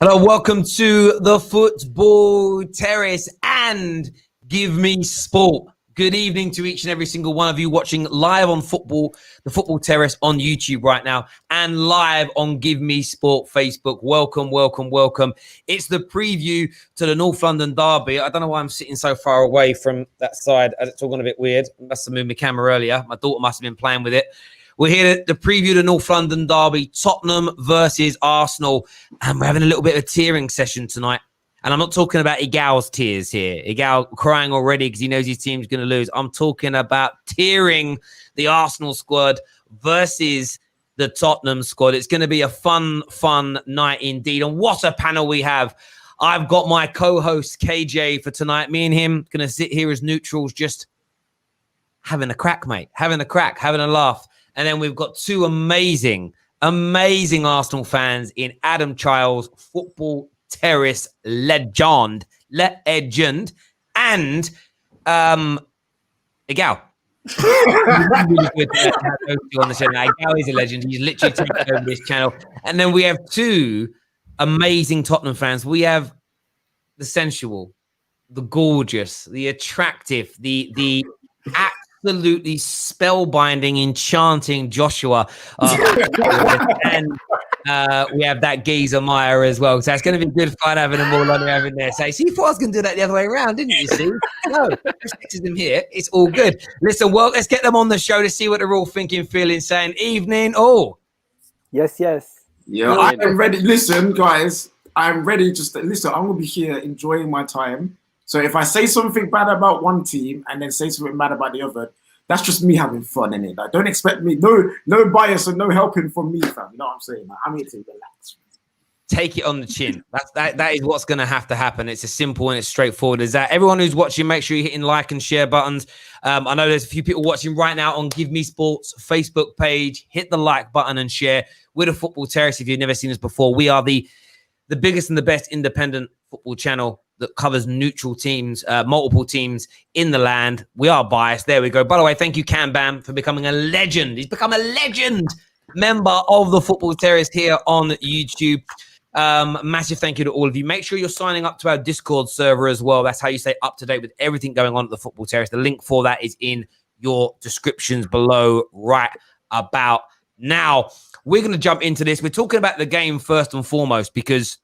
Hello, welcome to the Football Terrace and Give Me Sport. Good evening to each and every single one of you watching live on the Football Terrace on YouTube right now and live on Give Me Sport Facebook. Welcome, welcome, welcome. It's the preview to the North London derby. I don't know why I'm sitting so far away from that side. It's all gone a bit weird. I must have moved my camera earlier. My daughter must have been playing with it. We're here to preview the North London derby, Tottenham versus Arsenal. And we're having a little bit of a tearing session tonight. And I'm not talking about Igal's tears here. Igal crying already because he knows his team's going to lose. I'm talking about tearing the Arsenal squad versus the Tottenham squad. It's going to be a fun night indeed. And what a panel we have. I've got my co-host KJ for tonight. Me and him going to sit here as neutrals, just having a crack, mate. Having a crack, having a laugh. And then we've got two amazing Arsenal fans in Adam Childs, Football Terrace legend, and Igal. Really good to have those two on the show. Igal is a legend. He's literally taken over this channel. And then we have two amazing Tottenham fans. We have the sensual, the gorgeous, the attractive, the absolutely spellbinding, enchanting Joshua. And we have that geezer Meyer as well. So it's going to be good fun having them all on there having there. So you thought I was going to do that the other way around, didn't you? See? No, sexism here. It's all good. Listen, well, let's get them on the show to see what they're all thinking, feeling, saying. Evening, all. Yes. Yeah, I am ready. Listen, guys, I'm ready. Just listen. I'm going to be here enjoying my time. So if I say something bad about one team and then say something bad about the other, that's just me having fun, innit? Like, don't expect me, no bias and no helping from me, fam. You know what I'm saying? Like, I'm here to relax. Take it on the chin. That is what's going to have to happen. It's as simple and as straightforward as that. Everyone who's watching, make sure you're hitting like and share buttons. I know there's a few people watching right now on Give Me Sports Facebook page. Hit the like button and share. We're the Football Terrace. If you've never seen us before, we are the biggest and the best independent football channel that covers neutral teams, multiple teams in the land. We are biased. There we go. By the way, thank you, Cam Bam, for becoming a legend. He's become a legend member of the Football Terrace here on YouTube. Massive thank you to all of you. Make sure you're signing up to our Discord server as well. That's how you stay up to date with everything going on at the Football Terrace. The link for that is in your descriptions below right about now. We're going to jump into this. We're talking about the game first and foremost because,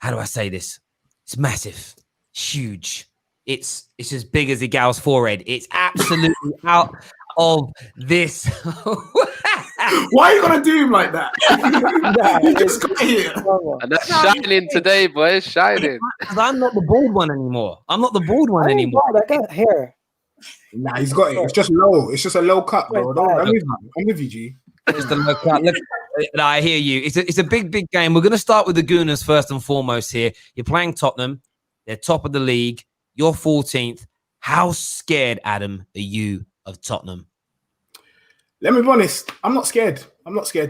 how do I say this? It's massive, huge. It's as big as Igal's forehead. It's absolutely out of this. Why are you gonna do him like that? You just got here. And that's shining today, boy. It's shining. I'm not the bald one anymore. I'm not the bald one anymore. I got hair. Nah, he's got it. It's just low. It's just a low cut, bro. I'm with you, G. It's the low cut. Look, I hear you. It's a big game. We're going to start with the Gooners first and foremost here. You're playing Tottenham. They're top of the league. You're 14th. How scared, Adam, are you of Tottenham? Let me be honest. I'm not scared.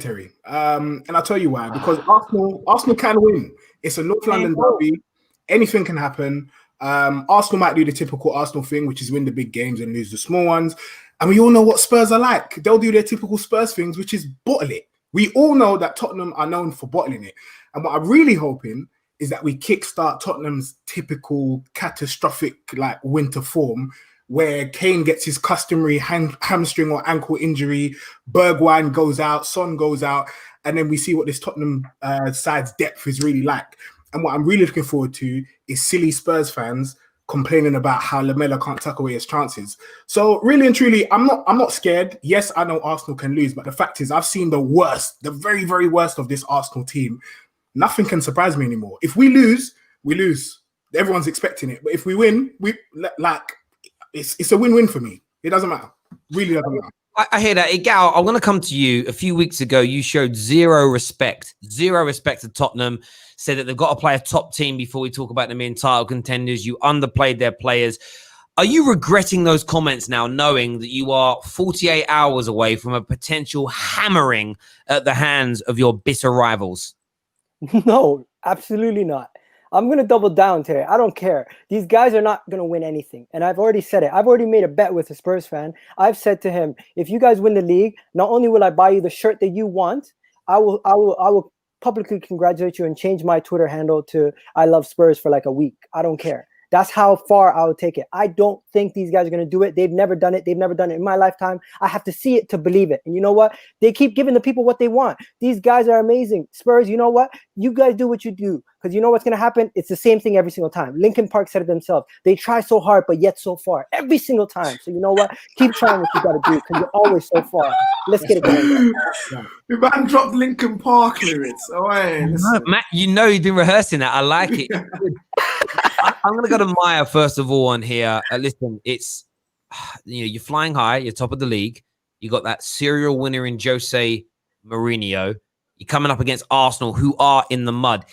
Terry. And I'll tell you why. Because Arsenal can win. It's a North London derby. Anything can happen. Arsenal might do the typical Arsenal thing, which is win the big games and lose the small ones. And we all know what Spurs are like. They'll do their typical Spurs things, which is bottle it. We all know that Tottenham are known for bottling it. And what I'm really hoping is that we kickstart Tottenham's typical catastrophic like winter form where Kane gets his customary hamstring or ankle injury, Bergwijn goes out, Son goes out, and then we see what this Tottenham side's depth is really like. And what I'm really looking forward to is silly Spurs fans complaining about how Lamela can't tuck away his chances. So really and truly, I'm not scared. Yes, I know Arsenal can lose, but the fact is I've seen the worst, the very, very worst of this Arsenal team. Nothing can surprise me anymore. If we lose, we lose. Everyone's expecting it. But if we win, it's a win-win for me. It doesn't matter. Really doesn't matter. I hear that. Igal, I'm going to come to you. A few weeks ago, you showed zero respect to Tottenham, said that they've got to play a top team before we talk about them being title contenders. You underplayed their players. Are you regretting those comments now, knowing that you are 48 hours away from a potential hammering at the hands of your bitter rivals? No, absolutely not. I'm going to double down, Terry. I don't care. These guys are not going to win anything. And I've already said it. I've already made a bet with a Spurs fan. I've said to him, if you guys win the league, not only will I buy you the shirt that you want, I will publicly congratulate you and change my Twitter handle to I love Spurs for like a week. I don't care. That's how far I would take it. I don't think these guys are going to do it. They've never done it. They've never done it in my lifetime. I have to see it to believe it. And you know what? They keep giving the people what they want. These guys are amazing. Spurs, you know what? You guys do what you do. Because you know what's going to happen? It's the same thing every single time. Linkin Park said it themselves. They try so hard, but yet so far. Every single time. So you know what? Keep trying what you got to do because you're always so far. Let's get it going. The man dropped Linkin Park lyrics. Oh, hey, listen. Matt, you know you've been rehearsing that. I like it. I'm going to go to Maya first of all on here. Listen, it's, you're flying high. You're top of the league. You got that serial winner in Jose Mourinho. You're coming up against Arsenal, who are in the mud.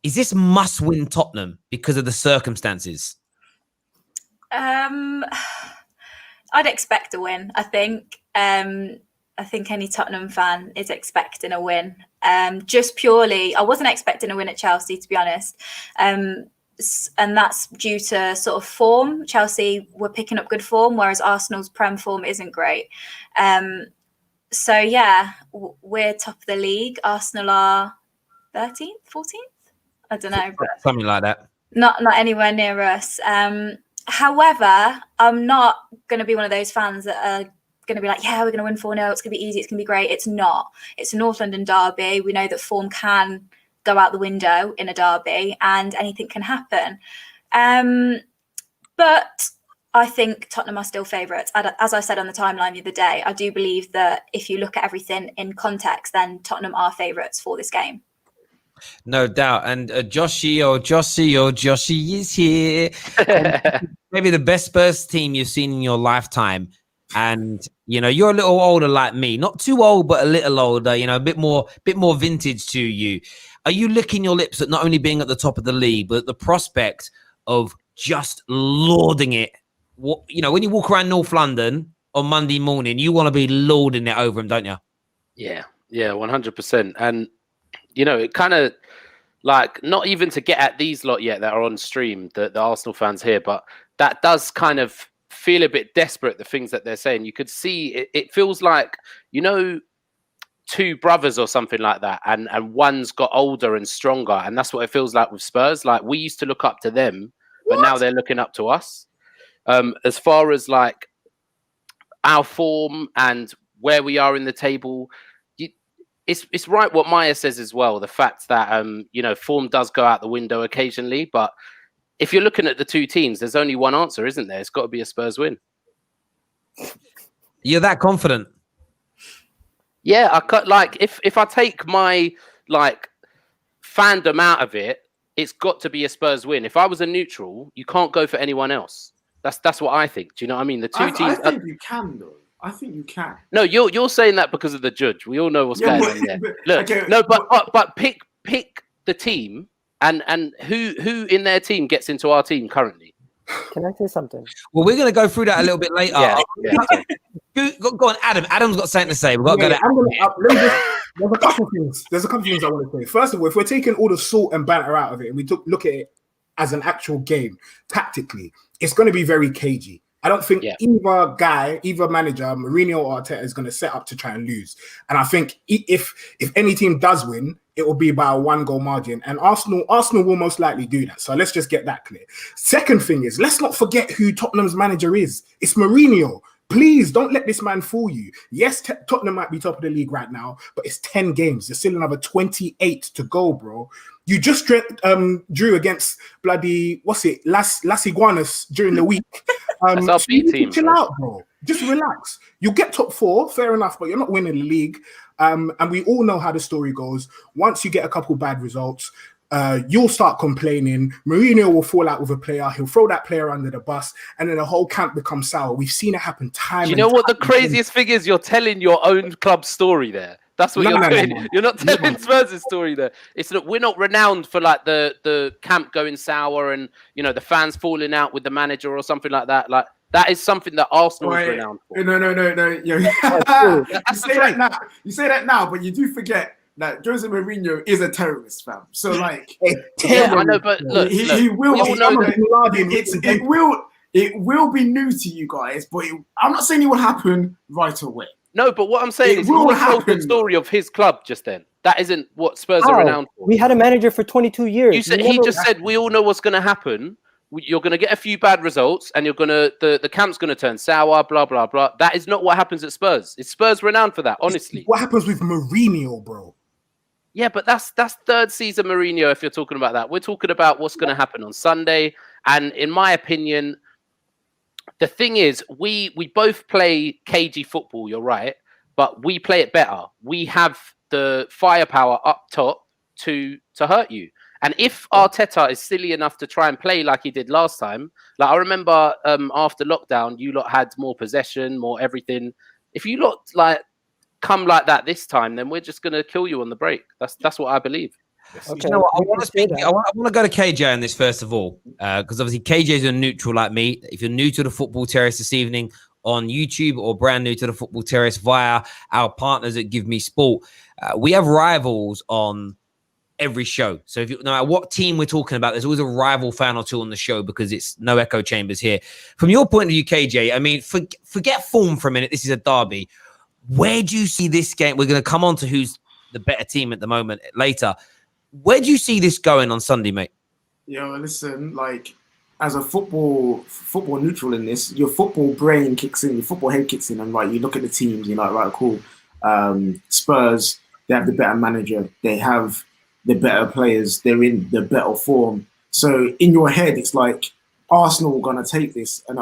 Is this must-win Tottenham because of the circumstances? I'd expect a win, I think. I think any Tottenham fan is expecting a win. Just purely, I wasn't expecting a win at Chelsea, to be honest. And that's due to sort of form. Chelsea were picking up good form, whereas Arsenal's Prem form isn't great. So, yeah, we're top of the league. Arsenal are 13th, 14th? I don't know. But something like that. Not anywhere near us. However, I'm not going to be one of those fans that are going to be like, yeah, we're going to win 4-0. It's going to be easy. It's going to be great. It's not. It's a North London derby. We know that form can go out the window in a derby and anything can happen. But I think Tottenham are still favourites. As I said on the timeline the other day, I do believe that if you look at everything in context, then Tottenham are favourites for this game. No doubt. And Joshy is here. Maybe the best Spurs team you've seen in your lifetime. And, you're a little older like me. Not too old, but a little older, a bit more vintage to you. Are you licking your lips at not only being at the top of the league, but the prospect of just lording it? When you walk around North London on Monday morning, you want to be lording it over them, don't you? Yeah, 100%. And, it kind of like, not even to get at these lot yet that are on stream, the Arsenal fans here, but that does kind of feel a bit desperate, the things that they're saying. You could see it feels like, two brothers or something like that, and one's got older and stronger, and that's what it feels like with Spurs. Like, we used to look up to them, but now they're looking up to us. As far as like our form and where we are in the table, it's right what Maya says as well. The fact that form does go out the window occasionally, but if you're looking at the two teams, there's only one answer, isn't there? It's got to be a Spurs win. You're that confident? Yeah, if I take my fandom out of it, it's got to be a Spurs win. If I was a neutral, you can't go for anyone else. That's what I think. Do you know what I mean? The two teams. I think you can, though. I think you can. No, you're saying that because of the judge. We all know what's going on there. Look, okay, no, but pick the team and who in their team gets into our team currently. Can I say something? Well, we're going to go through that a little bit later. Yeah. Go on, Adam. Adam's got something to say. We've got to there's a couple things. There's a couple things I want to say. First of all, if we're taking all the salt and banter out of it and we look at it as an actual game, tactically, it's going to be very cagey. I don't think either manager, Mourinho or Arteta, is going to set up to try and lose. And I think if any team does win, it will be by a 1-goal margin. And Arsenal will most likely do that. So let's just get that clear. Second thing is, let's not forget who Tottenham's manager is. It's Mourinho. Please don't let this man fool you. Yes, Tottenham might be top of the league right now, but it's 10 games. There's still another 28 to go, bro. You just drew against bloody, Las Iguanas during the week. That's our B team. Chill out, bro. Just relax. You'll get top 4, fair enough, but you're not winning the league. And we all know how the story goes. Once you get a couple bad results, you'll start complaining. Mourinho will fall out with a player. He'll throw that player under the bus, and then the whole camp becomes sour. We've seen it happen time. Do you know what the craziest thing is? You're telling your own club story there. That's what you're doing. No. You're not telling Spurs' story there. It's that we're not renowned for like the camp going sour and the fans falling out with the manager or something like that. Like, that is something that Arsenal is renowned for. No. You say that now, but you do forget that Jose Mourinho is a terrorist, fam. So like, I know, but look, he will. It will be new to you guys, but I'm not saying it will happen right away. No, but what I'm saying It is he will just told the happen. story of his club just then. That isn't what Spurs are How? renowned for. We had a manager for 22 years. You said We he never- just said we all know what's going to happen. You're going to get a few bad results, and you're going to the camp's going to turn sour. Blah blah blah. That is not what happens at Spurs. It's Spurs renowned for that. Honestly, What happens with Mourinho, bro? yeah, but that's third season Mourinho. If you're talking about that, we're talking about what's going to happen on Sunday. And in my opinion, the thing is, we both play cagey football. You're right, but we play it better. We have the firepower up top to hurt you. And if Arteta is silly enough to try and play like he did last time, like I remember after lockdown, you lot had more possession, more everything. If you lot like come like that this time, then we're just gonna kill you on the break. That's what I believe. Okay. You know what, I we want can to speak. say that. I want to go to KJ on this first of all, because obviously KJ is a neutral like me. If you're new to the Football Terrace this evening on YouTube or brand new to the Football Terrace via our partners at Give Me Sport, we have rivals on every show. So if you, no matter what team we're talking about, there's always a rival fan or two on the show because it's no echo chambers here. From your point of view, KJ, I mean, forget form for a minute. This is a derby. Where do you see this game? We're going to come on to who's the better team at the moment later. Where do you see this going on Sunday, mate? Yo, listen, like as a football neutral in this, your football brain kicks in, your football head kicks in, and right, you look at the teams, you're like, right, cool. Spurs, they have the better manager, they have the better players, they're in the better form. So in your head, it's like Arsenal are gonna take this, and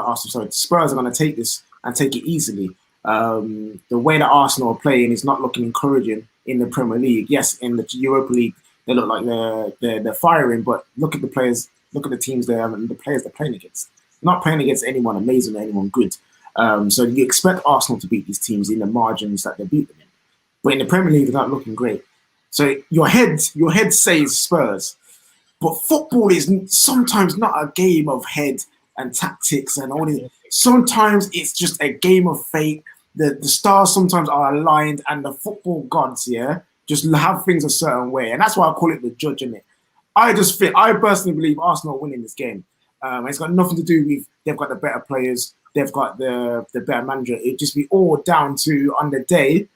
Spurs are gonna take this and take it easily. The way that Arsenal are playing is not looking encouraging in the Premier League. Yes, in the Europa League, they look like they're firing, but look at the players, look at the teams there and the players they're playing against. Not playing against anyone amazing or anyone good. So you expect Arsenal to beat these teams in the margins that they beat them in. But in the Premier League, they're not looking great. So your head says Spurs, but football is sometimes not a game of head and tactics and all this. Sometimes it's just a game of fate. The stars sometimes are aligned, and the football gods, just have things a certain way, and that's why I call it the judge, innit? I personally believe Arsenal are winning this game. It's got nothing to do with they've got the better players, they've got the better manager. It'd just be all down to on the day,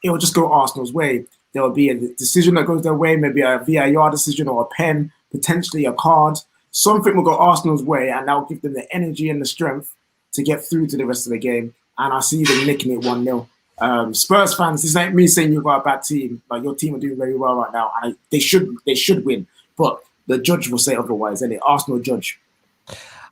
it'll just go Arsenal's way. There will be a decision that goes their way, maybe a VAR decision or a pen, potentially a card. Something will go Arsenal's way, and that'll give them the energy and the strength to get through to the rest of the game. And I see them nicking it 1-0. Spurs fans, this ain't me saying you've got a bad team. Like your team are doing very well right now, and they should win. But the judge will say otherwise, and Arsenal judge.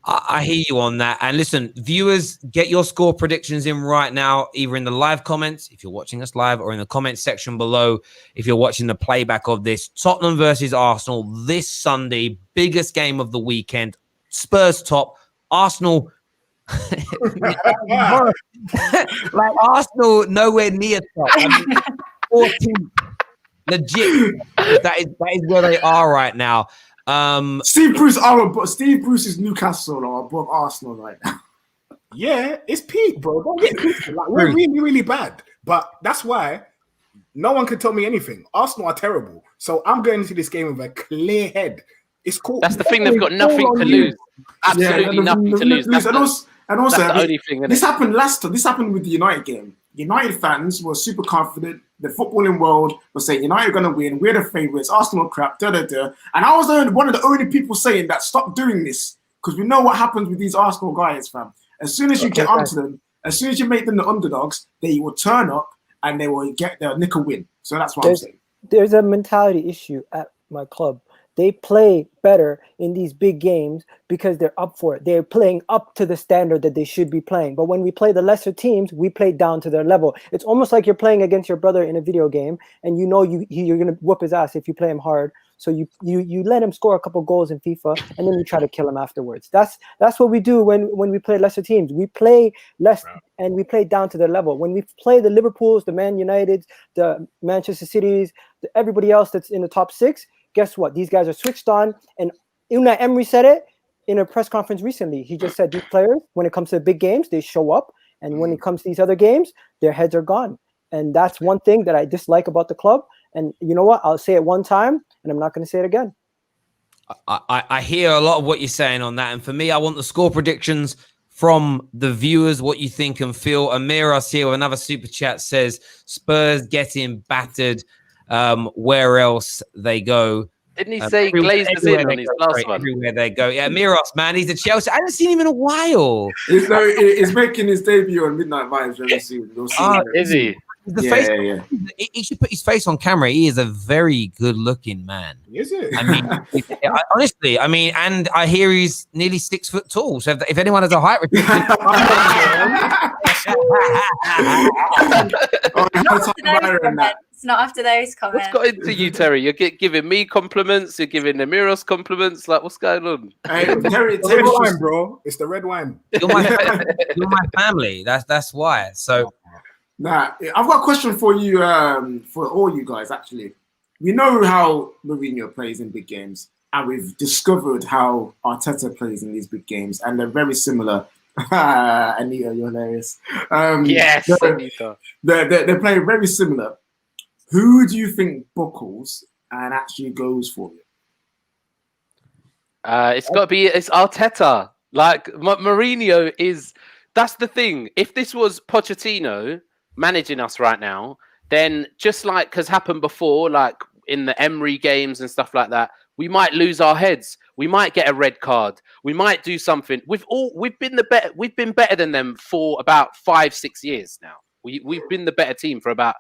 I hear you on that. And listen, viewers, get your score predictions in right now, either in the live comments, if you're watching us live, or in the comments section below, if you're watching the playback of this. Tottenham versus Arsenal this Sunday, biggest game of the weekend. Spurs top, Arsenal. Like Arsenal nowhere near top. I mean, 14, legit. That is where they are right now. Steve Bruce is Newcastle or above Arsenal right now. Yeah, it's peak, bro. Don't get twisted. Like, we're really, really bad. But that's why no one can tell me anything. Arsenal are terrible. So I'm going into this game with a clear head. It's cool. That's the thing. They've got nothing to lose. Absolutely nothing to lose. And also, that's the only thing. This happened This happened with the United game. United fans were super confident. The footballing world was saying United are going to win. We're the favourites. Arsenal crap. And I was one of the only people saying that stop doing this because we know what happens with these Arsenal guys, fam. As soon as you get onto them, as soon as you make them the underdogs, they will turn up and they will nick a win. So that's what I'm saying. There's a mentality issue at my club. They play better in these big games because they're up for it. They're playing up to the standard that they should be playing. But when we play the lesser teams, we play down to their level. It's almost like you're playing against your brother in a video game, and you know you're going to whoop his ass if you play him hard. So you let him score a couple goals in FIFA, and then you try to kill him afterwards. That's what we do when we play lesser teams. We play less and we play down to their level. When we play the Liverpools, the Man Uniteds, the Manchester Cities, everybody else that's in the top 6, guess what? These guys are switched on. And Unai Emery said it in a press conference recently. He just said these players, when it comes to the big games, they show up. And when it comes to these other games, their heads are gone. And that's one thing that I dislike about the club. And you know what? I'll say it one time, and I'm not going to say it again. I hear a lot of what you're saying on that. And for me, I want the score predictions from the viewers what you think and feel. Amiras here with another super chat says Spurs getting battered. Where else they go? Didn't he say Glazers in on his last one? Everywhere they go. Yeah, Miros, man, he's a Chelsea. I haven't seen him in a while. He's making his debut on Midnight Vibes very soon. You'll see him. Is he? Yeah. He should put his face on camera. He is a very good-looking man. Is it? I mean, honestly, and I hear he's nearly 6 foot tall. So if anyone has a height restriction, not after those comments. What's got into you, Terry? You're giving me compliments. You're giving Amiros compliments. Like, what's going on? Hey, Terry, it's the red wine, bro. It's the red wine. You're my family. That's why. So. Nah, I've got a question for you, for all you guys, actually. We know how Mourinho plays in big games, and we've discovered how Arteta plays in these big games, and they're very similar. Anita, you're hilarious. Yes, Anita. They're playing very similar. Who do you think buckles and actually goes for you? It's Arteta. Like, Mourinho is... That's the thing. If this was Pochettino managing us right now, then just like has happened before, like in the Emery games and stuff like that, we might lose our heads. We might get a red card. We might do something. We've been better than them for about 5-6 years now. We've been the better team for about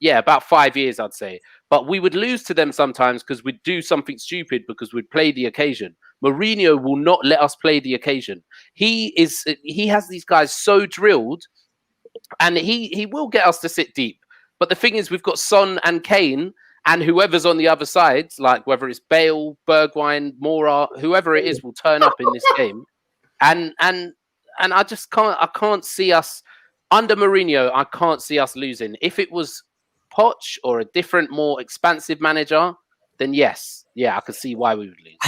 5 years, I'd say. But we would lose to them sometimes because we'd do something stupid because we'd play the occasion. Mourinho will not let us play the occasion. He has these guys so drilled, and he will get us to sit deep. But the thing is, we've got Son and Kane, and whoever's on the other side, like whether it's Bale, Bergwijn, Mora, whoever it is, will turn up in this game. And I just can't see us under Mourinho. I can't see us losing. If it was Poch or a different, more expansive manager, then yes, I could see why we would lose.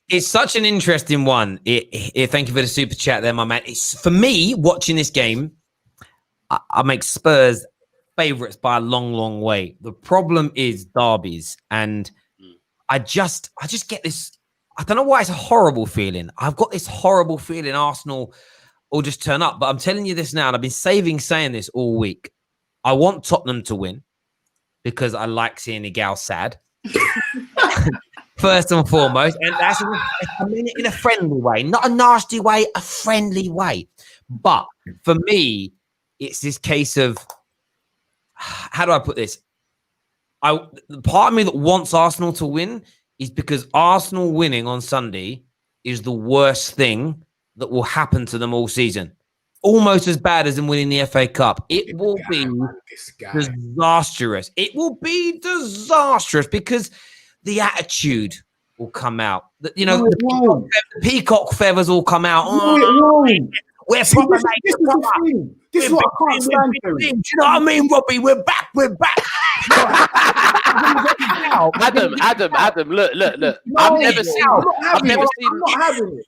It's such an interesting one. Thank you for the super chat there, my man. It's for me watching this game. I make Spurs favourites by a long way. The problem is derbies, and I just get this. I don't know why it's a horrible feeling. I've got this horrible feeling Arsenal will just turn up. But I'm telling you this now, and I've been saying this all week. I want Tottenham to win because I like seeing the gal sad. First and foremost, and that's in a friendly way, not a nasty way, a friendly way. But for me, it's this case of, how do I put this? The part of me that wants Arsenal to win is because Arsenal winning on Sunday is the worst thing that will happen to them all season. Almost as bad as them winning the FA Cup. It will be disastrous. It will be disastrous because the attitude will come out. The peacock feathers will come out. We're proper, mate. This is what I can't stand for. Do you know what I mean, Robbie? We're back. Adam, look. I've never seen. I'm not having it.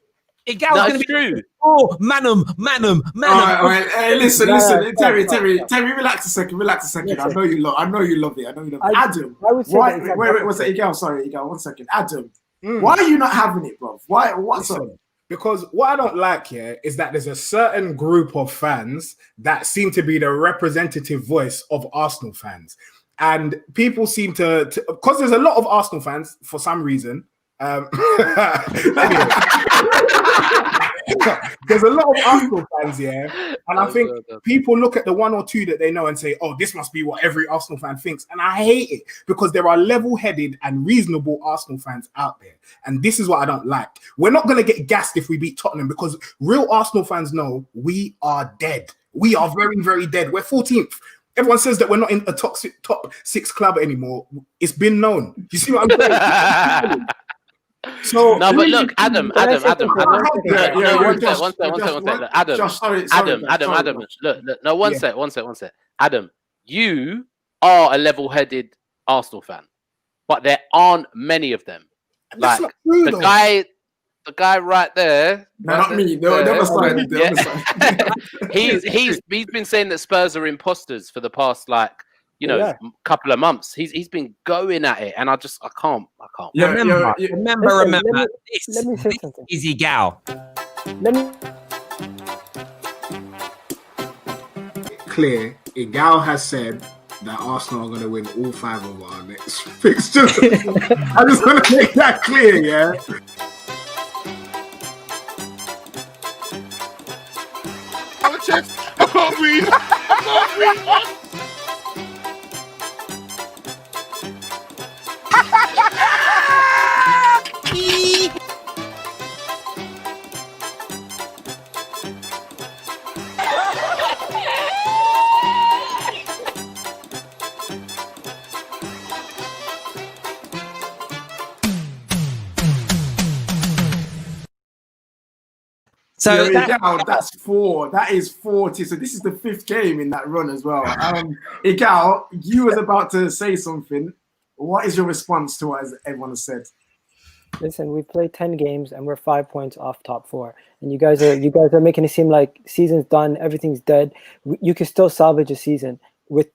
That's true. Oh, manum. All right. Hey, listen. Terry, relax a second. I know you love it. Adam, why? Wait, what's that? Igal, sorry, 1 second. Adam, why are you not having it, bro? Why? What's up? Because what I don't like here is that there's a certain group of fans that seem to be the representative voice of Arsenal fans. And people seem to because there's a lot of Arsenal fans for some reason. Anyway. There's a lot of Arsenal fans here, and I think people look at the one or two that they know and say, oh, this must be what every Arsenal fan thinks. And I hate it because there are level-headed and reasonable Arsenal fans out there. And this is what I don't like. We're not going to get gassed if we beat Tottenham because real Arsenal fans know we are dead. We are very, very dead. We're 14th. Everyone says that we're not in a top 6 club anymore. It's been known. You see what I'm saying? So no, but look, Adam. One second. Adam, you are a level-headed Arsenal fan, but there aren't many of them. That's like not true, the guy right there. No, not me. No, never started. He's been saying that Spurs are imposters for the past couple of months. He's been going at it, and I can't. Remember. Let me say something. Easy gal. Let me clear, Igal has said that Arsenal are going to win all 5 of our next fixtures. I just want to make that clear, yeah? I'm a chest. I can't breathe. I can't breathe. So that's 4. That is 40. So this is the 5th game in that run as well. Igal, you was about to say something. What is your response to what everyone has said? Listen, we've played 10 games and we're 5 points off top 4. And you guys are making it seem like season's done, everything's dead. You can still salvage a season. With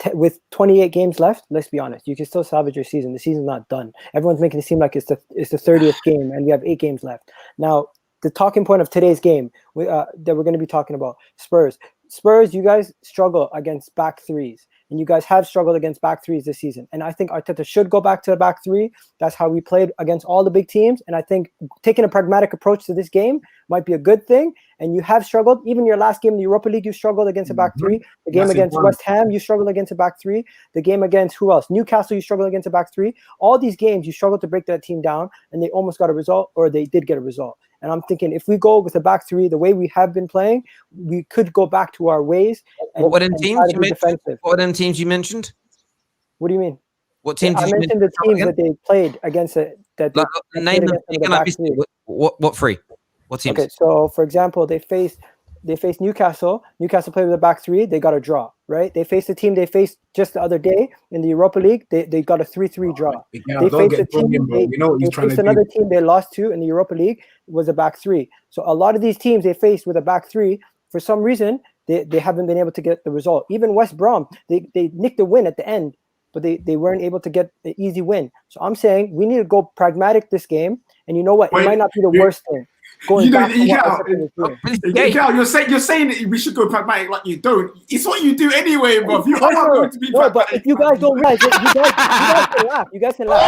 28 games left, let's be honest, you can still salvage your season. The season's not done. Everyone's making it seem like it's the 30th game and we have 8 games left. Now, the talking point of today's game that we're going to be talking about, Spurs. Spurs, you guys struggle against back threes, and you guys have struggled against back threes this season. And I think Arteta should go back to the back 3. That's how we played against all the big teams. And I think taking a pragmatic approach to this game might be a good thing. And you have struggled. Even your last game in the Europa League, you struggled against a back 3. The game against West Ham, you struggled against a back 3. The game against who else? Newcastle, you struggled against a back 3. All these games, you struggled to break that team down, and they almost got a result, or they did get a result. And I'm thinking if we go with a back 3, the way we have been playing, we could go back to our ways. And, what were them teams you mentioned? Defensive. What were them teams you mentioned? What do you mean? What teams? I mentioned the teams that they played against it. Name them. What 3? What teams? Okay, so for example, they faced Newcastle. Newcastle played with a back 3. They got a draw, right? They faced a team they faced just the other day in the Europa League. They got a 3-3 draw. They faced a team. They faced another team they lost to in the Europa League. It was a back 3. So a lot of these teams they faced with a back 3, for some reason, they haven't been able to get the result. Even West Brom, they nicked a win at the end, but they weren't able to get the easy win. So I'm saying we need to go pragmatic this game. And you know what? It might not be the worst thing. You're saying that we should go pragmatic, like you don't. It's what you do anyway, bro. You are going to be pragmatic. But if you guys don't realize it, you guys can laugh. You guys can laugh.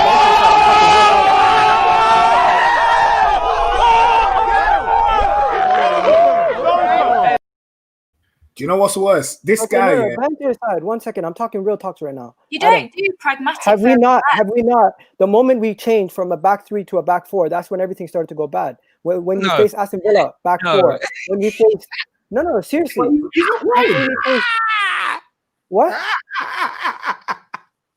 Do you know what's worse? This guy. No, to your side. 1 second. I'm talking real talks right now. You don't do pragmatic. Have we not? The moment we changed from a back 3 to a back 4, that's when everything started to go bad. When you face Aston Villa, back 4. When you face no, seriously. What?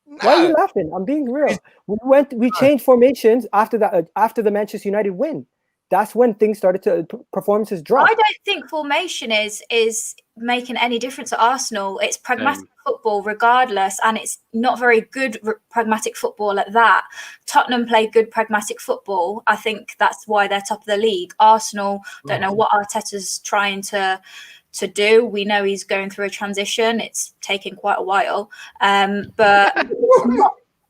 Why are you laughing? I'm being real. We changed formations after the Manchester United win. That's when things started to performances drop. I don't think formation is making any difference at Arsenal. It's pragmatic football regardless, and it's not very good pragmatic football at that. Tottenham play good pragmatic football. I think that's why they're top of the league. Arsenal, don't know what Arteta's trying to do. We know he's going through a transition. It's taking quite a while, but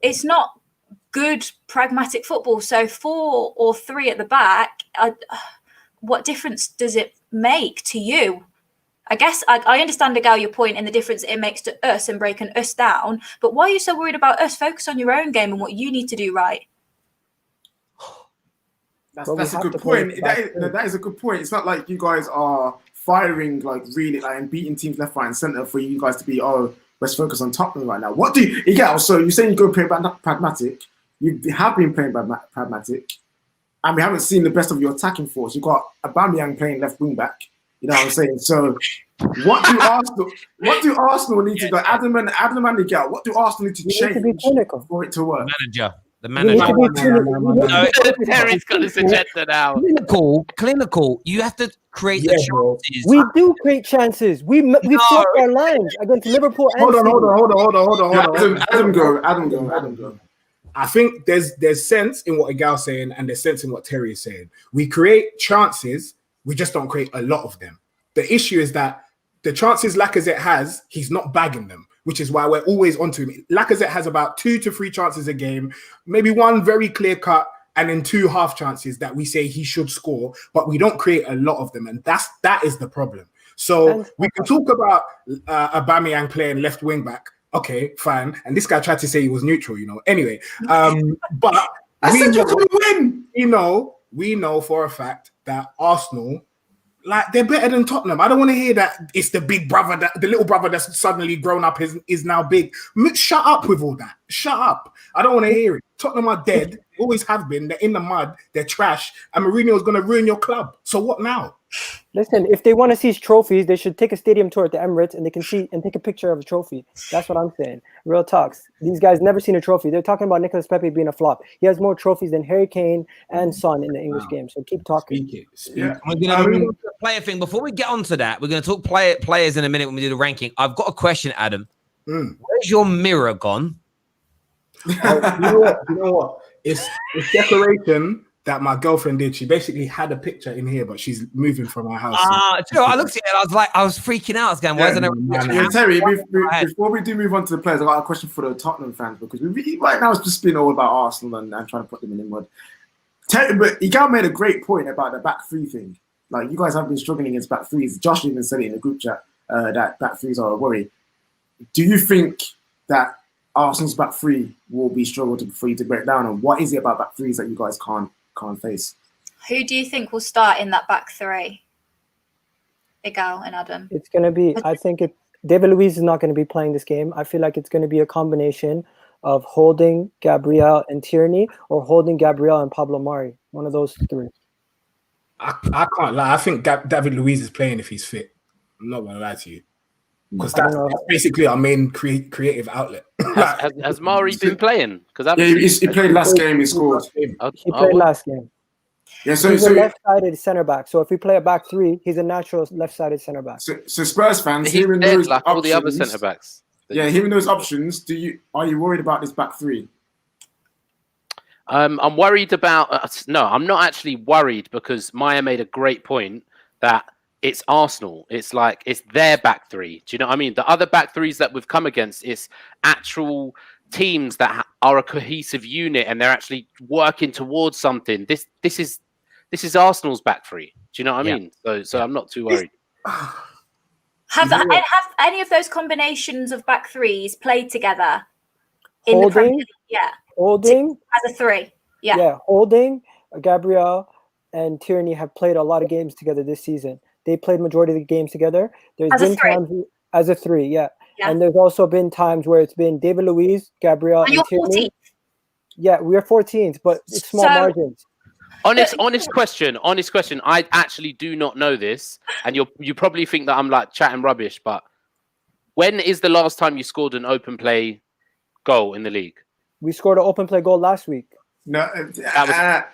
it's not good pragmatic football. So 4 or 3 at the back, what difference does it make to you? I guess I understand, Agal, your point in the difference it makes to us and breaking us down, but why are you so worried about us? Focus on your own game and what you need to do right. That's a good point. That is a good point. It's not like you guys are firing really and beating teams left, right, and centre for you guys to be let's focus on Tottenham right now. What do you get? So you're saying you go play pragmatic. You have been playing pragmatic, and we haven't seen the best of your attacking force. You've got Aubameyang playing left wing back. You know what I'm saying? So, what do Arsenal need to do? Adam and Miguel, what do Arsenal need to change for it to work? The manager. No, Terry's got his agenda now. Clinical. You have to create the chances. We do create chances. We fought our lines against Liverpool. Hold on. Adam go. I think there's sense in what Igal's saying and there's sense in what Terry is saying. We create chances, we just don't create a lot of them. The issue is that the chances Lacazette has, he's not bagging them, which is why we're always onto him. Lacazette has about 2 to 3 chances a game, maybe 1 very clear cut, and then 2 half chances that we say he should score, but we don't create a lot of them, and that is the problem. So And we can talk about Aubameyang playing left wing back. Okay, fine. And this guy tried to say he was neutral, you know. Anyway, but I said you're going to win. We know for a fact that Arsenal, like, they're better than Tottenham. I don't want to hear that it's the big brother, that the little brother that's suddenly grown up is now big. Shut up with all that. Shut up. I don't want to hear it. Tottenham are dead. Always have been. They're in the mud. They're trash. And Mourinho is going to ruin your club. So what now? listen, if they want to see trophies, they should take a stadium tour at the Emirates and they can see and take a picture of a trophy. That's what I'm saying. Real talks. These guys never seen a trophy. They're talking about Nicola Pepe being a flop. He has more trophies than Harry Kane and Son in the English game. So keep talking. Yeah. We're going to move on to the player thing. Before we get onto that, we're going to talk players in a minute when we do the ranking. I've got a question, Adam. Where's your mirror gone? You know what? It's decoration that my girlfriend did. She basically had a picture in here, but she's moving from her house. I looked at it. I was freaking out. I was going, why isn't there? Terry, before we do move on to the players, I got a question for the Tottenham fans because right now it's just been all about Arsenal and trying to put them in the mud. Terry, but Igal made a great point about the back three thing. Like, you guys have been struggling against back threes. Josh even said it in the group chat that back threes are a worry. Do you think that Arsenal's back three will be struggled for you to break down? And what is it about back threes that you guys can't face? Who do you think will start in that back three? Igal and Adam. It's going to be, I think David Luiz is not going to be playing this game. I feel like it's going to be a combination of holding Gabriel and Tierney or holding Gabriel and Pablo Mari. One of those three. I can't lie. I think David Luiz is playing if he's fit. I'm not going to lie to you. Because that's basically our main creative outlet. Has Mari been playing? He played last game. He scored. He played last game. Yeah, so he's a left-sided center back. So if we play a back three, he's a natural left-sided center back. So Spurs fans, he's hearing dead those like options, all the other centre backs. Yeah, hearing those options, are you worried about this back three? I'm worried about. No, I'm not actually worried because Maya made a great point that it's Arsenal. It's like it's their back three. Do you know what I mean? The other back threes that we've come against is actual teams that are a cohesive unit and they're actually working towards something. This is Arsenal's back three. Do you know what I mean? So I'm not too worried. Have any of those combinations of back threes played together in Holding, the Premier League? Yeah. Holding as a three. Yeah. Yeah, Holding, Gabriel, and Tierney have played a lot of games together this season. They played majority of the games together. There's been times as a three, yeah. And there's also been times where it's been David Luiz, Gabriel, and Tierney. 14th. Yeah, we are 14th, but it's small margins. Honest question. I actually do not know this, and you probably think that I'm like chatting rubbish, but when is the last time you scored an open play goal in the league? We scored an open play goal last week. No, was that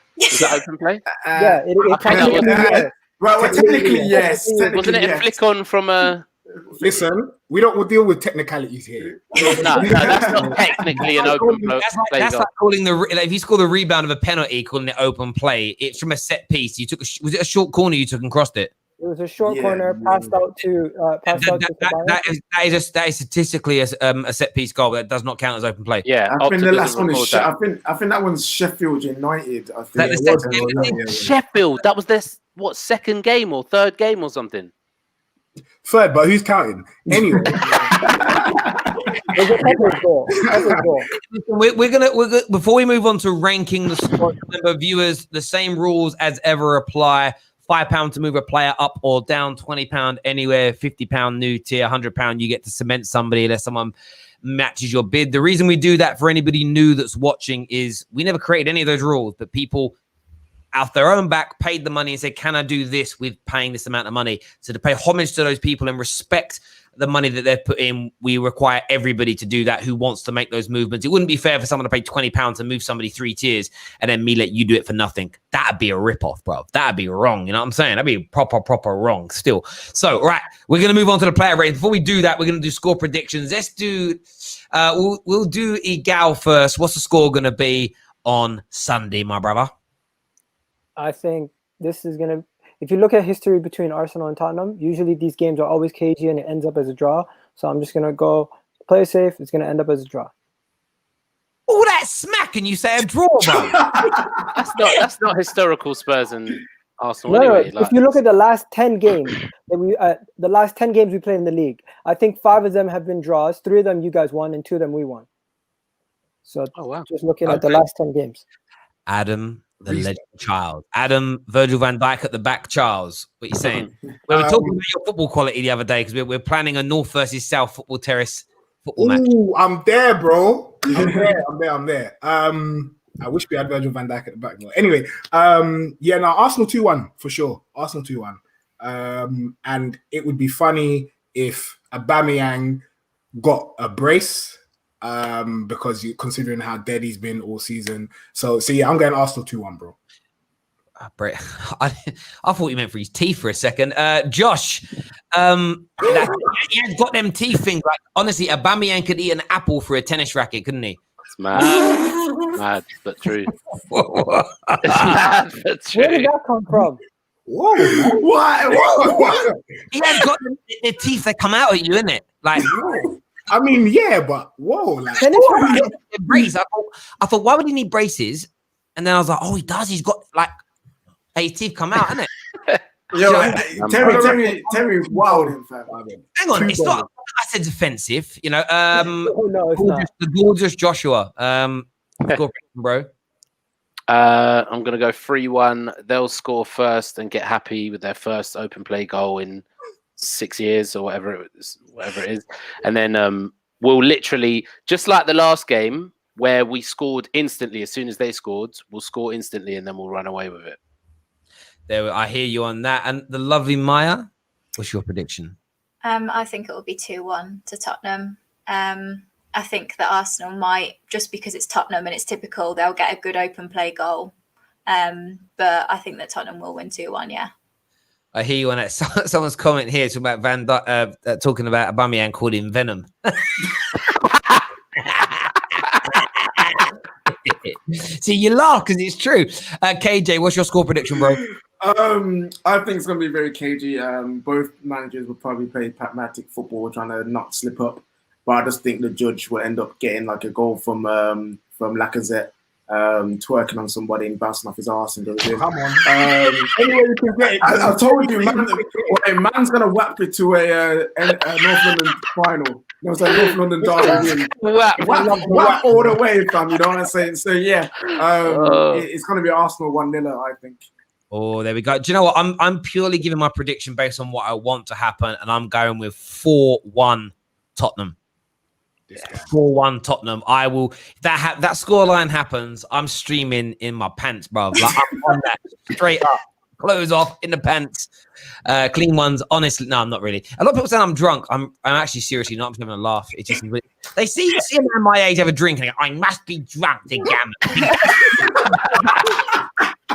open play? Yeah, technically yes. Wasn't it a flick on from a? Listen, we don't deal with technicalities here. No, that's not technically an open play. That's like calling if you score the rebound of a penalty, calling it open play. It's from a set piece. You took was it a short corner you took and crossed it? It was a short corner passed out to. That is statistically a set piece goal. That does not count as open play. Yeah, I think the last one is. I think that one's Sheffield United. I think Sheffield. That was their second game or third game or something. Third, but who's counting? Anyway. We're gonna before we move on to ranking the squad, remember viewers, the same rules as ever apply. £5 to move a player up or down, £20 anywhere, £50 new tier, £100 you get to cement somebody unless someone matches your bid. The reason we do that for anybody new that's watching is we never created any of those rules, but people out their own back paid the money and said, can I do this with paying this amount of money? So to pay homage to those people and respect the money that they've put in, we require everybody to do that who wants to make those movements. It wouldn't be fair for someone to pay £20 and move somebody 3 tiers and then me let you do it for nothing. That'd be a ripoff, bro. That'd be wrong. You know what I'm saying? That'd be proper wrong still. So, right, we're going to move on to the player rating. Before we do that, we're going to do score predictions. Let's do, we'll do Igal first. What's the score going to be on Sunday, my brother? I think this is going to, if you look at history between Arsenal and Tottenham, usually these games are always cagey and it ends up as a draw. So I'm just going to go play safe. It's going to end up as a draw. All that smack and you say a draw, bro. That's not historical Spurs and Arsenal anyway. If you look at the last 10 games we played in the league, I think 5 of them have been draws. 3 of them you guys won, and 2 of them we won. So just looking at the last 10 games. Adam, the legend child. Adam, Virgil van Dijk at the back, Charles. What are you saying? We were talking about your football quality the other day because we're planning a North versus South football terrace football match. I'm there, bro. I'm there. I wish we had Virgil van Dijk at the back. But anyway, Arsenal 2-1 for sure. Arsenal 2-1. And it would be funny if Aubameyang got a brace. Because considering how dead he's been all season. So yeah, I'm going Arsenal 2-1, bro. I thought you meant for his teeth for a second. Josh, he has got them teeth things. Like, honestly, Aubameyang could eat an apple for a tennis racket, couldn't he? It's mad. Mad, but true. It's mad, but true. Where did that come from? Whoa. What? He has got the teeth that come out at you, innit? Like, I mean, yeah, but whoa, like brace. I thought, why would he need braces? And then I was like, oh, he does. He's got like his teeth come out, isn't it? Terry's wild. In fact, hang on, it's not. I said defensive. You know, no, it's not. The gorgeous Joshua. Bro. I'm gonna go 3-1. They'll score first and get happy with their first open play goal in 6 years or whatever it is, and then we'll literally, just like the last game where we scored instantly as soon as they scored, we'll score instantly and then we'll run away with it. There, I hear you on that. And the lovely Maya, what's your prediction? I think it will be 2-1 to Tottenham. I think that Arsenal might, just because it's Tottenham and it's typical, they'll get a good open play goal. But I think that Tottenham will win 2-1. Yeah. I hear you on that. Someone's comment here talking about talking about Aubameyang called him Venom. See, you laugh because it's true. KJ, what's your score prediction, bro? I think it's going to be very cagey. Both managers will probably play pragmatic football, trying to not slip up. But I just think the judge will end up getting like a goal from Lacazette, twerking on somebody and bouncing off his arse and goes in. Come on. Anyway, you can get it. I told you, man's going to whap it to a North London final. It was like North London derby win. Whap all the way, fam. You know what I'm saying? So yeah, it's going to be Arsenal 1-0, I think. Oh, there we go. Do you know what? I'm purely giving my prediction based on what I want to happen, and I'm going with 4-1 Tottenham. 4-1 Tottenham. I will. That scoreline happens, I'm streaming in my pants, bro. Like, I'm on that straight up, clothes off in the pants, clean ones. Honestly, no, I'm not really. A lot of people say I'm drunk. I'm actually seriously not. I'm just having a laugh. It's just they see a man my age have a drink and they go, I must be drunk to gamble.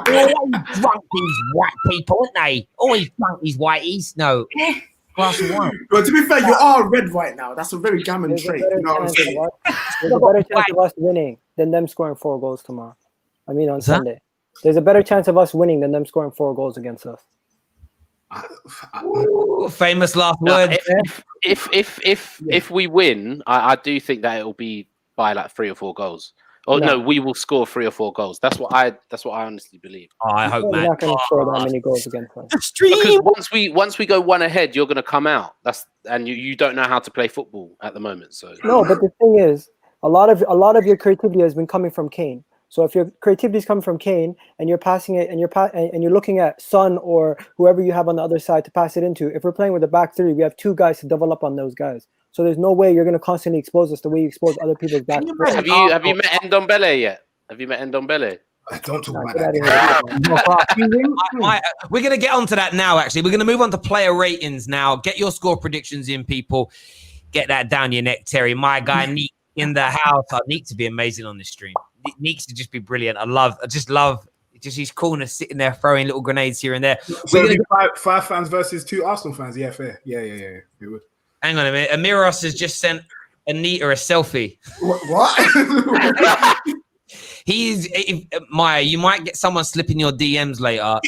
Always drunk, these white people, aren't they? Always drunk, these whiteies. No. Glass of wine. But to be fair, you are red right now. That's a very gammon trait. You know what I'm saying? There's a better chance of us winning than them scoring 4 goals tomorrow. I mean, on Sunday. There's a better chance of us winning than them scoring 4 goals against us. Famous last word. If we win, I do think that it will be by like 3 or 4 goals. Oh no, we will score 3 or 4 goals. That's what I honestly believe. Oh, I hope, man. We're not going to score that many goals against us. Because once we go 1 ahead, you're going to come out. And you don't know how to play football at the moment. So no, but the thing is, a lot of your creativity has been coming from Kane. So if your creativity is coming from Kane and you're passing it and you're looking at Son or whoever you have on the other side to pass it into, if we're playing with a back 3, we have 2 guys to develop on those guys. So there's no way you're going to constantly expose us the way you expose other people's back. Have you met Ndombele yet? Have you met Ndombele? Don't talk about that. We're going to get onto that now, actually. We're going to move on to player ratings now. Get your score predictions in, people. Get that down your neck, Terry. My guy, Neek, in the house. Neek to be amazing on this stream. Neek to just be brilliant. I just love his coolness, sitting there throwing little grenades here and there. So we're five fans versus 2 Arsenal fans. Yeah, fair. Yeah. It would. Hang on a minute. Amiros has just sent Anita a selfie. What? Maya, you might get someone slipping your DMs later.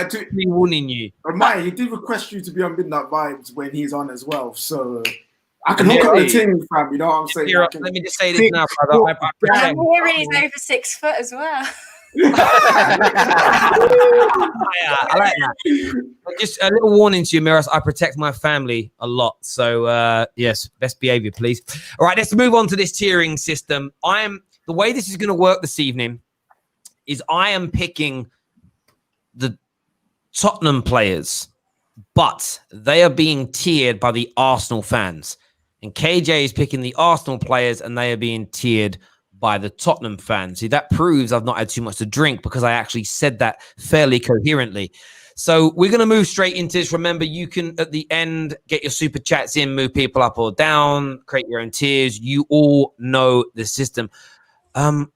Just warning you. Maya, he did request you to be on Midnight Vibes when he's on as well. So I can hook up the team, fam. You know what I'm saying? Let me just say this now, brother. I'm hearing he's over 6 foot as well. I like that. Just a little warning to you, Miras. I protect my family a lot. So, yes, best behavior, please. All right, let's move on to this tiering system. The way this is going to work this evening is I am picking the Tottenham players, but they are being tiered by the Arsenal fans. And KJ is picking the Arsenal players, and they are being tiered by the Tottenham fans. See, that proves I've not had too much to drink because I actually said that fairly coherently. So we're going to move straight into this. Remember, you can, at the end, get your super chats in, move people up or down, create your own tiers. You all know the system. Hang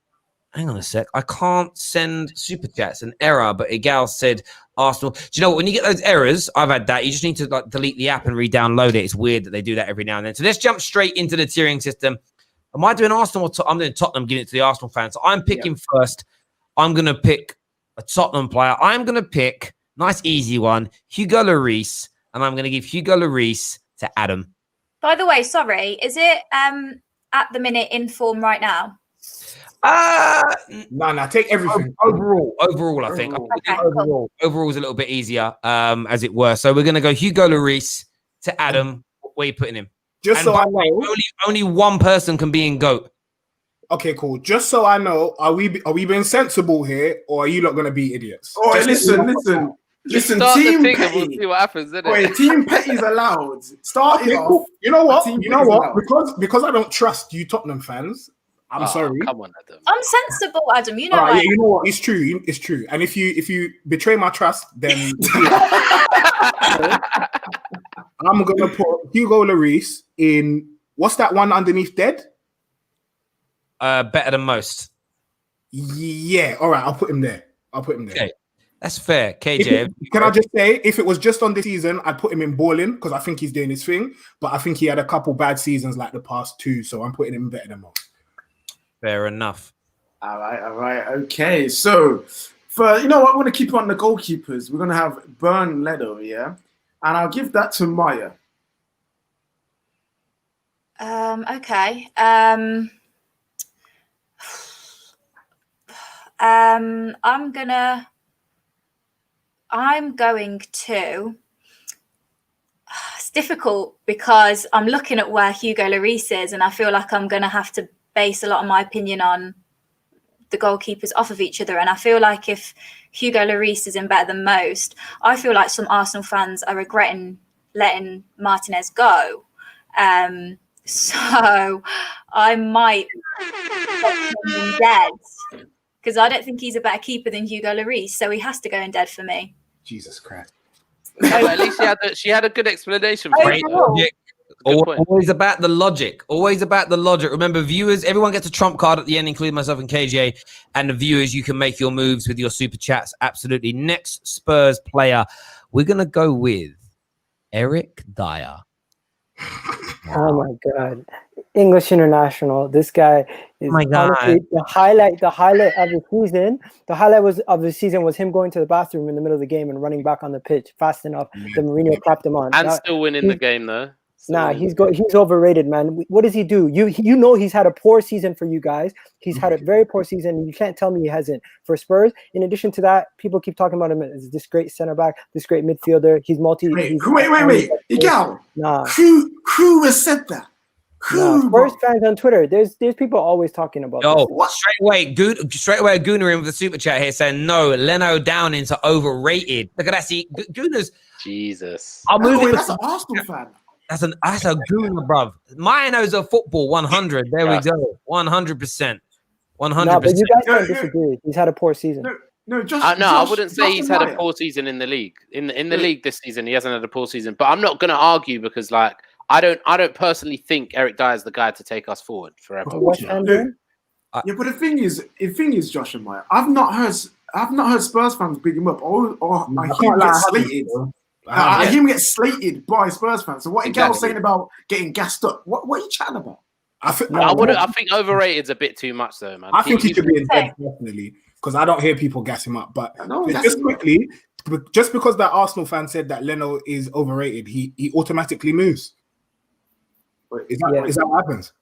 on a sec. I can't send super chats. An error, but Igal said Arsenal. Do you know what? When you get those errors, I've had that. You just need to like delete the app and re-download it. It's weird that they do that every now and then. So let's jump straight into the tiering system. Am I doing Arsenal or I'm doing Tottenham, giving it to the Arsenal fans? So I'm picking first. I'm going to pick a Tottenham player. I'm going to pick, nice easy one, Hugo Lloris. And I'm going to give Hugo Lloris to Adam. By the way, sorry, is it at the minute in form right now? No, take everything. Overall, I think. Okay, Overall is a little bit easier, as it were. So we're going to go Hugo Lloris to Adam. Where are you putting him? Just so I know, only one person can be in GOAT. Okay, cool. Just so I know, are we being sensible here, or are you not going to be idiots? Oh, listen. Start Team the thing and Petty. we'll see what happens, isn't it? Wait, Team Petty's allowed. Start it off. Cool. You know what? Team Petty's allowed. Because I don't trust you, Tottenham fans. I'm sorry. Come on, Adam. I'm sensible, Adam. You know, Yeah, you know what? It's true. It's true. And if you betray my trust, then I'm gonna put Hugo Lloris in. What's that one underneath dead? Better than most. Yeah. All right. I'll put him there. Okay. That's fair. KJ. Can I just say, if it was just on this season, I'd put him in balling because I think he's doing his thing. But I think he had a couple bad seasons like the past two, so I'm putting him better than most. Fair enough. All right. Okay. So, for you know what, I'm going to keep on the goalkeepers. We're going to have Burn Ledo, yeah, and I'll give that to Maya. Okay. I'm going to. It's difficult because I'm looking at where Hugo Lloris is, and I feel like I'm going to have to base a lot of my opinion on the goalkeepers off of each other. And I feel like if Hugo Lloris is in better than most, I feel like some Arsenal fans are regretting letting Martinez go. So I might put him in dead because I don't think he's a better keeper than Hugo Lloris. So he has to go in dead for me. Jesus Christ. Well, at least she had a good explanation for it. Always about the logic. Remember, viewers, everyone gets a trump card at the end, including myself and KJ. And the viewers, you can make your moves with your super chats. Absolutely. Next Spurs player, we're going to go with Eric Dier. Oh my God. English international. This guy is honestly the highlight of the season. The highlight of the season was him going to the bathroom in the middle of the game and running back on the pitch fast enough that Mourinho clapped him on. And still winning the game though. He's overrated, man. What does he do? You know he's had a poor season for you guys. He's had a very poor season. You can't tell me he hasn't. For Spurs, in addition to that, people keep talking about him as this great center back, this great midfielder. He's multi. Wait. Igal. Nah. Who has said that? Spurs fans on Twitter. There's people always talking about this. Straight away, Gunnar in with the super chat here saying no, Leno Downing's overrated. Look at that. See, Gunnar's Jesus. That's an Arsenal fan. That's a Gunnar, bruv. Mino's a football 100. There we go. 100%. 100%. No, but you guys don't disagree. He's had a poor season. I wouldn't say he's had a poor season in the league. In the league this season, he hasn't had a poor season. But I'm not going to argue because, like, I don't personally think Eric Dier is the guy to take us forward forever. But the thing is, Josh and Maya, I've not heard Spurs fans big him up, or I hear him get slated. I hear him get slated by Spurs fans. So what Igal was saying about getting gassed up, what are you chatting about? I think overrated's a bit too much though, man. I think he should be in dead definitely because I don't hear people gas him up. But just quickly, just because that Arsenal fan said that Leno is overrated, he automatically moves. Is that what happens?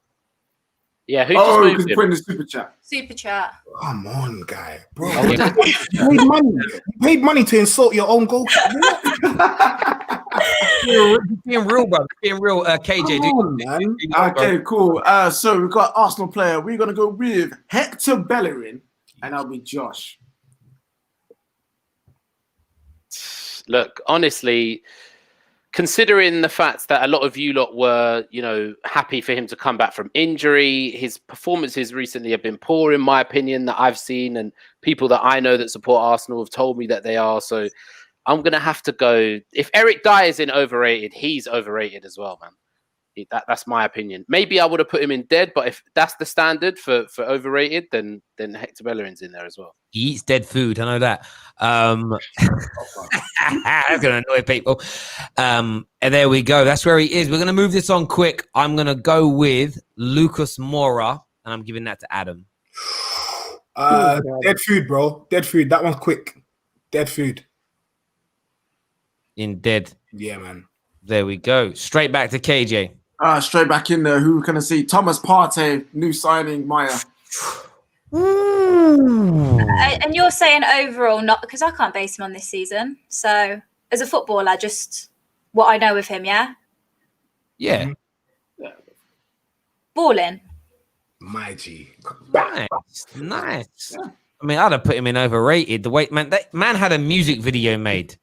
Yeah, who just Oh, moved because him? put in the super chat. Super chat. Come on, guy, bro. Oh, You paid money. You paid money to insult your own goalkeeper. Being real, brother. Being real. KJ, Come on, man. Okay, cool. So we've got Arsenal player. We're gonna go with Hector Bellerin, and I'll be Josh. Look, honestly, considering the fact that a lot of you lot were, happy for him to come back from injury, his performances recently have been poor, in my opinion, that I've seen, and people that I know that support Arsenal have told me that they are. So I'm going to have to go. If Eric Dier isn't overrated, he's overrated as well, man. That's my opinion. Maybe I would have put him in dead, but if that's the standard for overrated, then Hector Bellerin's in there as well. He eats dead food. I know that. That's going to annoy people. And there we go. That's where he is. We're going to move this on quick. I'm going to go with Lucas Moura, and I'm giving that to Adam. Dead food, bro. Dead food. That one's quick. Dead food. In dead. Yeah, man. There we go. Straight back to KJ. Straight back in there. Who can I see? Thomas Partey, new signing, Maya. And you're saying overall, not because I can't base him on this season. So as a footballer, just what I know of him, yeah? Yeah. Balling. My G. Nice. Yeah. I mean, I'd have put him in overrated. The way that man had a music video made.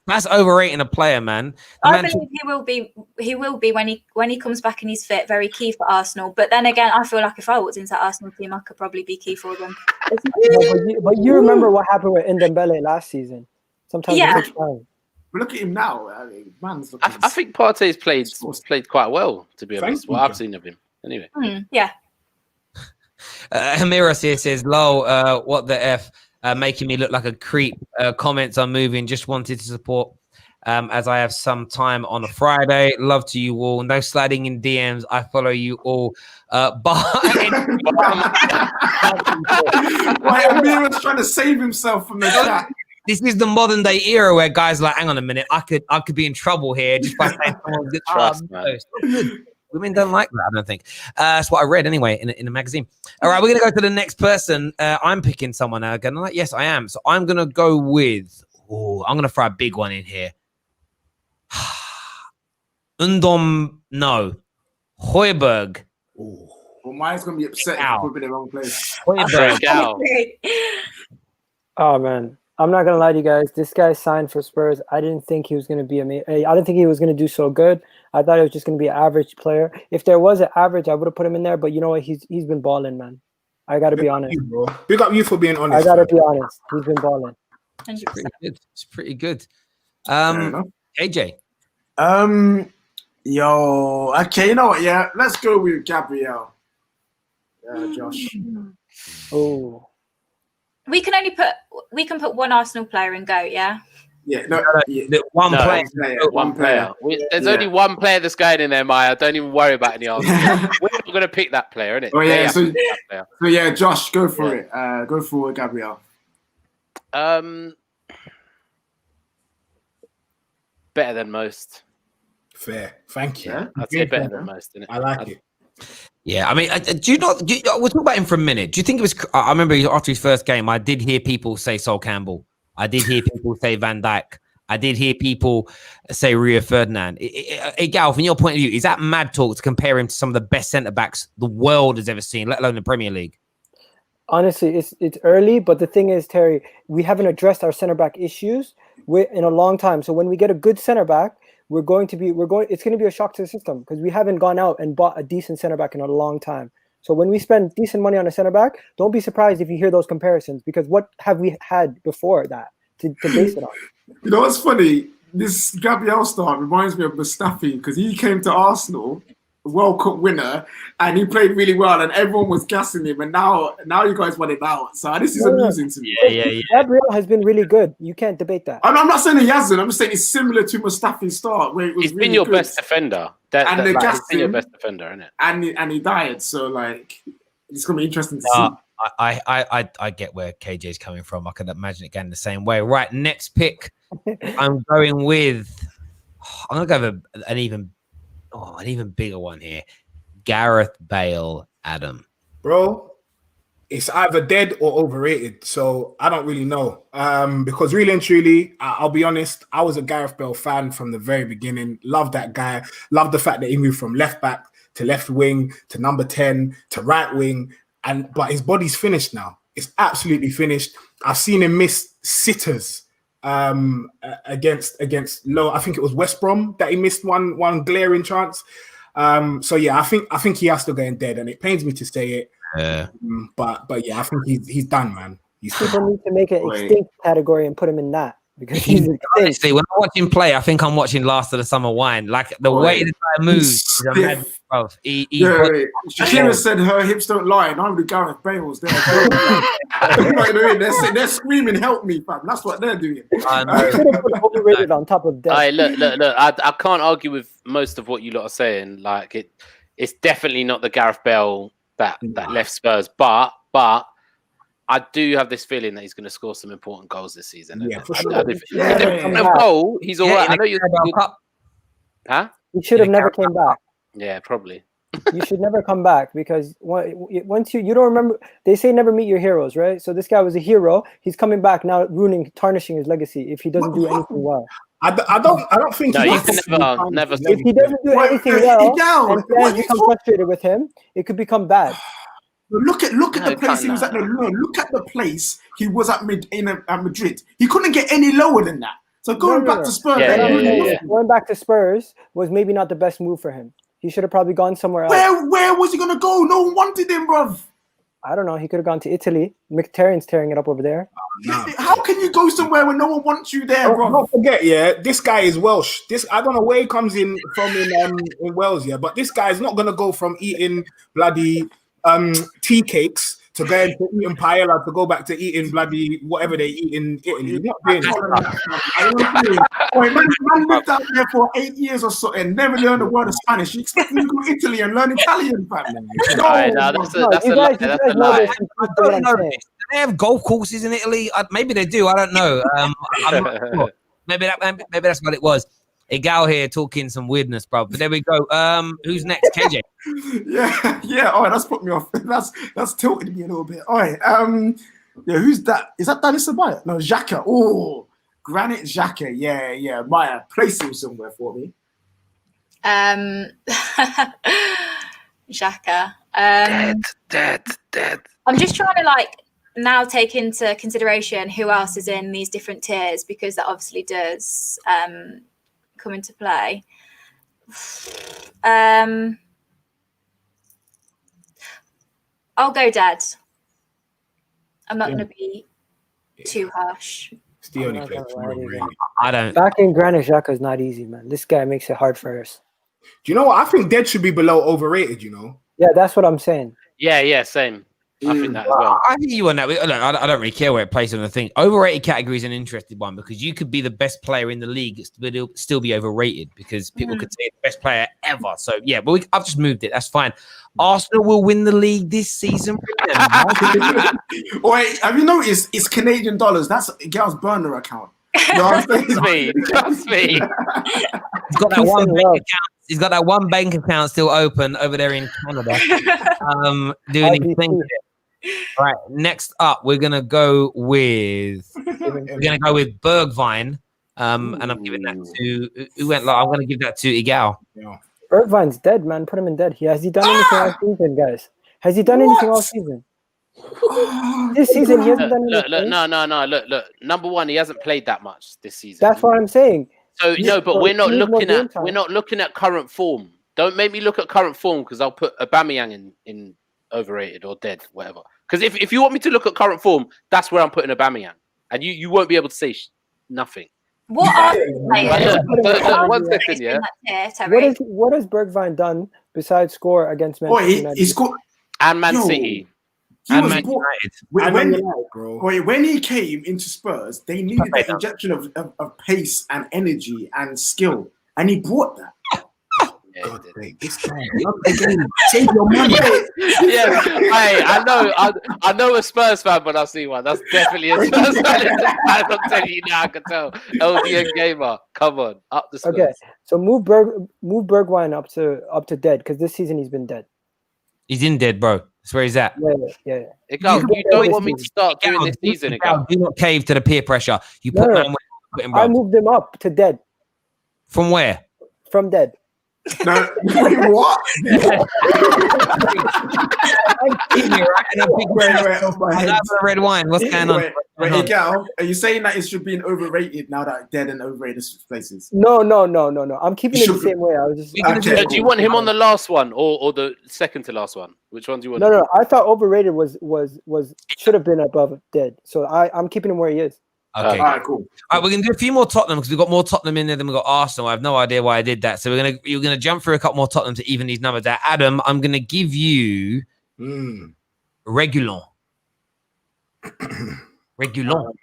That's overrating a player, man. I believe he will be when he comes back and he's fit, very key for Arsenal. But then again, I feel like if I walked into that Arsenal team, I could probably be key for them. But you remember what happened with Ndembele last season. Sometimes it takes time. But look at him now. I mean, man's I think Partey's played quite well, to be honest. What I've seen of him. Anyway. Yeah. Hamiras here says, lol, what the F? Making me look like a creep. Comments are moving. Just wanted to support as I have some time on a Friday. Love to you all. No sliding in DMs. I follow you all. Bye. Amira's trying to save himself from the chat. This is the modern day era where guys are like, hang on a minute, I could be in trouble here just by saying someone's good. Trust, man. Women don't like that, I don't think. That's what I read anyway in a magazine. All right, we're going to go to the next person. I'm picking someone now. Yes, I am. So I'm going to go with, I'm going to throw a big one in here. Højbjerg. Well, mine's going to be upset if I put him in the wrong place. Oh, man. I'm not going to lie to you guys. This guy signed for Spurs. I didn't think he was going to be amazing. I didn't think he was going to do so good. I thought he was just going to be an average player. If there was an average, I would have put him in there. But you know what? He's been balling, man. I got to be honest. Big up you for being honest. I got to be honest. He's been balling. It's pretty good. AJ. Okay, you know what? Yeah, let's go with Gabriel. Josh. Oh. We can put one Arsenal player in goat, yeah? Yeah, one player. One player. There's only one player that's going in there, Maya. Don't even worry about any answers. We're not going to pick that player, innit? Oh, yeah. So yeah, Josh, go for it. Go for Gabriel. Better than most. Fair. Thank you. Yeah? I'd say better than most, innit? I like it. Yeah, I mean, we'll talk about him for a minute. Do you think it was? I remember after his first game, I did hear people say Sol Campbell. I did hear people say Van Dijk. I did hear people say Rio Ferdinand. Gal, from your point of view, is that mad talk to compare him to some of the best centre backs the world has ever seen, let alone the Premier League? Honestly, it's early, but the thing is, Terry, we haven't addressed our centre back issues in a long time. So when we get a good centre back, it's going to be a shock to the system because we haven't gone out and bought a decent center back in a long time. So when we spend decent money on a center back, don't be surprised if you hear those comparisons because what have we had before that to base it on? You know what's funny? This Gabriel start reminds me of Mustafi because he came to Arsenal, World Cup winner, and he played really well, and everyone was gassing him. And now you guys want him out. So this is amusing to me. Yeah. Gabriel has been really good. You can't debate that. I'm not saying he hasn't. I'm just saying it's similar to Mustafi's start, where it was he's really been your good. best defender. He's been your best defender, isn't it? And he died. So it's gonna be interesting to see. I get where KJ's coming from. I can imagine it going the same way. Right, next pick. I'm going with an even bigger one here. Gareth Bale, Adam? Bro, it's either dead or overrated. So I don't really know. Because really and truly, I'll be honest, I was a Gareth Bale fan from the very beginning. Love that guy. Love the fact that he moved from left back to left wing to number 10 to right wing. But his body's finished now. It's absolutely finished. I've seen him miss sitters against low. I think it was West Brom that he missed one glaring chance. So yeah, I think he has to go in dead, and it pains me to say it. But yeah, I think he's done, man. People need to make an extinct category and put him in that because he's extinct. Honestly, when I watch him play, I think I'm watching Last of the Summer Wine. Like the way the guy moves, is amazing, bro. Shakira said her hips don't lie, and I'm the Gareth Bales. They're screaming, "Help me, fam!" That's what they're doing. I should have put overrated on top of dead. Look. I can't argue with most of what you lot are saying. Like it's definitely not the Gareth Bale that left Spurs, but I do have this feeling that he's going to score some important goals this season. Yeah, for sure. Goal, he's all right. I know you're. Huh? He should have never came back. Yeah, probably. You should never come back because once you don't remember. They say never meet your heroes, right? So this guy was a hero. He's coming back now, tarnishing his legacy if he doesn't do anything well. I don't think. No, you can never. If he doesn't do anything well, and fans become frustrated with him, it could become bad. Look at the place he was at. Look at the place he was at Madrid. He couldn't get any lower than that. So going back to Spurs, going back to Spurs was maybe not the best move for him. He should have probably gone somewhere else. Where was he gonna go? No one wanted him, bruv. I don't know. He could have gone to Italy. Mkhitaryan's tearing it up over there. How can you go somewhere when no one wants you there, bro? Don't forget, this guy is Welsh. I don't know where he comes in from in Wales, but this guy is not gonna go from eating bloody tea cakes to go into eating paella to go back to eating bloody whatever they eat in Italy. He's not doing it. Man lived out there for 8 years or so and never learned a word of Spanish. You expect me to go to Italy and learn Italian, fam? That's a lie. They have golf courses in Italy. Maybe they do. I don't know. I'm not sure. Maybe that's what it was. A gal here talking some weirdness, bro. But there we go. Who's next? KJ. Yeah. Oh, that's put me off. That's tilted me a little bit. All right. Who's that? Is that Danny Ceballos? No, Xhaka. Oh, Granit Xhaka. Yeah. Maya, place him somewhere for me. Xhaka. Dead. I'm just trying to now take into consideration who else is in these different tiers because that obviously does come into play. I'll go dead. I'm not going to be too harsh. It's the only place for me, really. I don't. Backing Granit Xhaka is not easy, man. This guy makes it hard for us. Do you know what? I think dead should be below overrated, you know? Yeah, that's what I'm saying. Yeah, same. I think that as well. I think you on that. I don't really care where it plays on the thing. Overrated category is an interesting one because you could be the best player in the league, but it'll still be overrated because people could say the best player ever. So yeah, but I've just moved it. That's fine. Arsenal will win the league this season. Wait, have you noticed? It's Canadian dollars. That's Gal's burner account. You know what I'm saying? Trust me. He's got that one bank account. He's got that one bank account still open over there in Canada. Doing his thing. All right, next up, we're gonna go with Bergwijn, and I'm giving that to who went. I'm gonna give that to Igal. Yeah. Bergwijn's dead, man. Put him in dead. Has he done anything all season, guys? Has he done anything all season? This season, he hasn't done anything. No. Look. Number one, he hasn't played that much this season. That's what I'm saying. So no, but we're not looking at current form. Don't make me look at current form because I'll put Aubameyang in overrated or dead, whatever. Because if you want me to look at current form, that's where I'm putting Aubameyang, and you won't be able to say nothing. What are you saying? 1 second, yeah. What has Bergwijn done besides score against Manchester United? He scored and Man City. And Man United. When he came into Spurs, they needed that injection of pace and energy and skill, and he brought that. God, this guy. Save your money. Yeah, hey, I know a Spurs fan when I see one. That's definitely a Spurs fan. I'm telling you now, I can tell. LDN gamer, come on, up the Spurs. Okay, so move Bergwijn up to dead because this season he's been dead. He's in dead, bro. That's where he's at. Yeah. Igal, you don't want me to start doing this season, Igal. Do not cave to the peer pressure. You put man put him, I bro. moved him up to dead. From where? From dead. No, what? I'm eating it, right? And I'm big Wait, off my head. red wine. What's going on? Wait, Igal, are you saying that it should be overrated now that dead and overrated places? No. I'm keeping it the same way. I was just. Okay, Do you want him on the last one or the second to last one? Which one do you want? No. I thought overrated was should have been above dead. So I'm keeping him where he is. Okay. All right, cool. All right, we're gonna do a few more Tottenham because we've got more Tottenham in there than we've got Arsenal. I have no idea why I did that. So you're gonna jump through a couple more Tottenham to even these numbers out. Adam, I'm gonna give you Regulon. Regulon.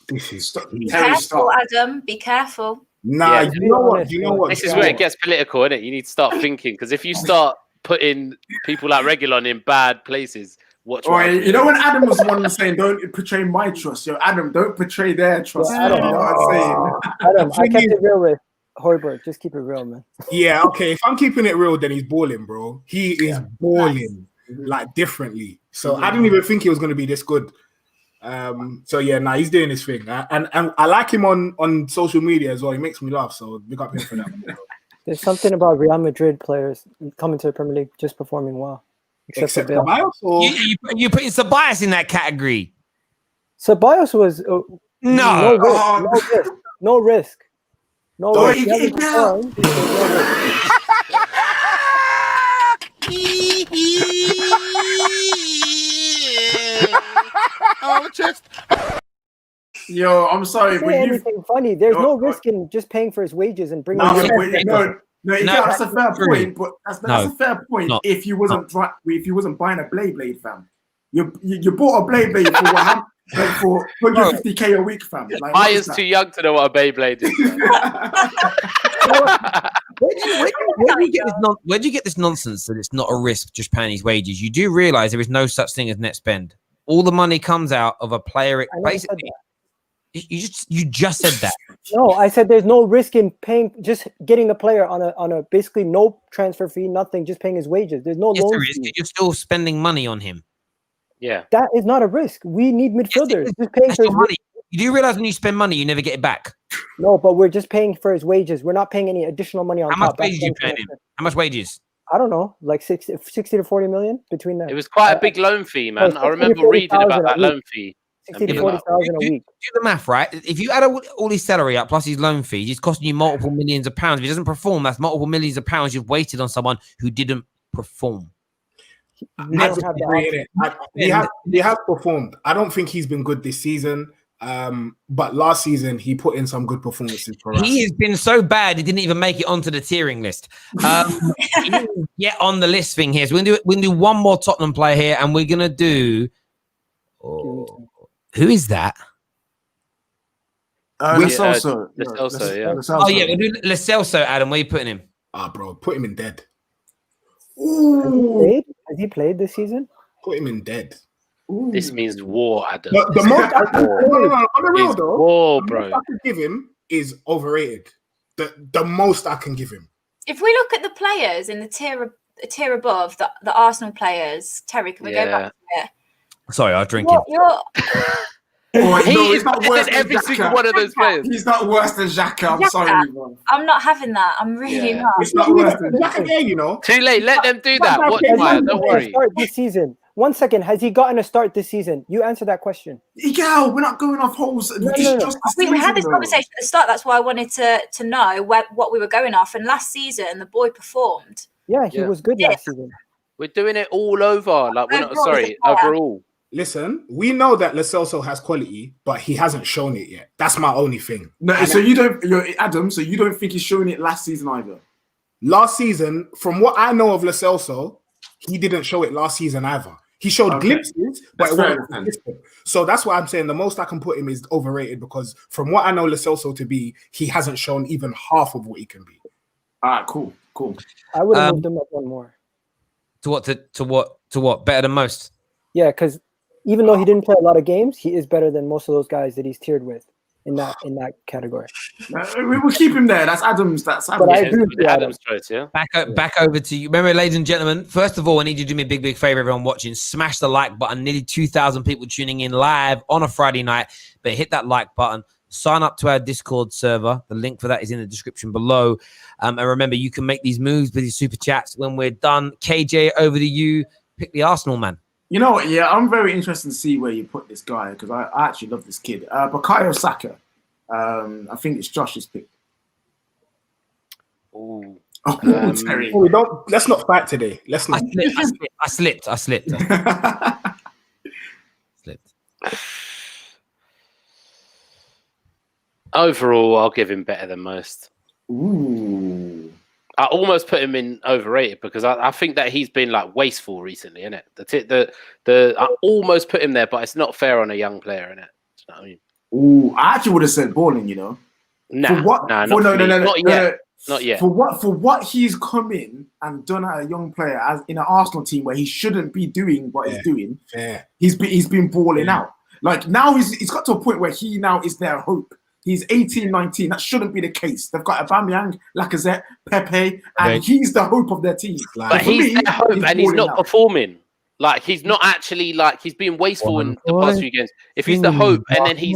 This is Careful, Adam. Be careful. nah. Yeah, you know what? You know what? This is where it gets political, isn't it? You need to start thinking because if you start putting people like Regulon in bad places, watch. You know when Adam was the one was saying, "Don't betray my trust." Yo, Adam, don't betray their trust. Yeah, You know what I'm saying? Adam, I kept it real with Hoiberg. Just keep it real, man. Yeah, okay. If I'm keeping it real, then he's balling, bro. He is balling like differently. So I didn't even think he was going to be this good. So yeah, nah, he's doing his thing, and I like him on social media as well. He makes me laugh, so big up him for that. There's something about Real Madrid players coming to the Premier League just performing well. Except Ceballos, or You putting Ceballos in that category? Ceballos was no risk. Don't He you hasn't get down. performed. Oh, chest. Yo, I'm sorry, Say but you. anything funny. There's no risk in just paying for his wages and bringing him in. That's a fair point. But that's a fair point. No. If you wasn't buying a blade, fam, you bought a blade for what? Like for 150k a week, fam. Like, Maya's too young to know what a Beyblade is. Where do you get this nonsense that it's not a risk just paying his wages? You do realize there is no such thing as net spend. All the money comes out of a player. Basically, you just said that. No, I said there's no risk in paying, just getting the player on a basically no transfer fee, nothing, just paying his wages. There's no loan fee. You're still spending money on him. Yeah, that is not a risk. We need midfielders. Just paying for his money. You do realize when you spend money, you never get it back. No, but we're just paying for his wages. We're not paying any additional money on top. How much wages you paying him? How much wages? I don't know, like 60 to 40 million between them. it was quite a big loan fee, man. I remember reading about that loan fee. 60 to 40,000 a week. Do the math, right? If you add all his salary up plus his loan fees, he's costing you multiple millions of pounds. If he doesn't perform, that's multiple millions of pounds you've wasted on someone who didn't perform. He has performed. I don't think he's been good this season. But last season he put in some good performances for us. He has been so bad he didn't even make it onto the tiering list. He didn't get on the list thing here. So we're gonna do one more Tottenham player here, and we're gonna do. Who is that? Lo Celso. Lo Celso, yeah. Oh yeah, we'll do Lo Celso. Adam, where are you putting him? Bro, put him in dead. Has he played this season? Put him in dead. This means war, Adam. The most I can, on the real though, war, the bro. most I can give him is overrated. The most I can give him. If we look at the players in the tier above, the Arsenal players, Terry, can we go back to it? Sorry, I was drinking. He's not worse than every single one of those players. He's not worse than Xhaka. I'm sorry, bro. I'm not having that. I'm really not. He's not worse than Xhaka, you know. Too late. Let them do that. Watch Maya. Don't worry. Start this season. 1 second. Has he gotten a start this season? You answer that question. Miguel, we're not going off holes. We had this conversation at the start. That's why I wanted to know what we were going off. And last season, the boy performed. Yeah, he was good last season. We're doing it all over. Like we're not overall. Listen, we know that Lo Celso has quality, but he hasn't shown it yet. That's my only thing. No, so you're Adam. So you don't think he's showing it last season either? Last season, from what I know of Lo Celso, he didn't show it last season either. He showed glimpses, but it wasn't consistent. So that's why I'm saying the most I can put him is overrated because from what I know Lo Celso to be, he hasn't shown even half of what he can be. All right, cool. I would have moved him up one more. To what? Better than most? Yeah, because even though he didn't play a lot of games, he is better than most of those guys that he's tiered with. in that category. We'll keep him there. That's Adams. That's Adams. But I agree with you, Adam. Adam's choice, yeah. Back over to you. Remember, ladies and gentlemen, first of all, I need you to do me a big favor, everyone watching. Smash the like button. Nearly 2,000 people tuning in live on a Friday night. But hit that like button. Sign up to our Discord server. The link for that is in the description below. And remember, you can make these moves with your super chats when we're done. KJ, over to you. Pick the Arsenal, man. You know what? Yeah, I'm very interested to see where you put this guy because I actually love this kid. Bukayo Saka. I think it's Josh's pick. Ooh. Terry. Oh, let's not fight today. Let's not. I slipped. Overall, I'll give him better than most. Ooh. I almost put him in overrated because I think that he's been like wasteful recently, innit? I almost put him there, but it's not fair on a young player, innit? Do you know what I mean? Ooh, I actually would have said balling, you know. Not yet. For what he's come in and done at a young player as in an Arsenal team where he shouldn't be doing what he's doing. Yeah. He's been balling out. Like now he's got to a point where he now is their hope. He's 18, 19. That shouldn't be the case. They've got Aubameyang, Lacazette, Pepe, and he's the hope of their team. But he's their hope, and he's not performing. Like he's not actually like he's been wasteful in the past few games. If he's the hope, and then he's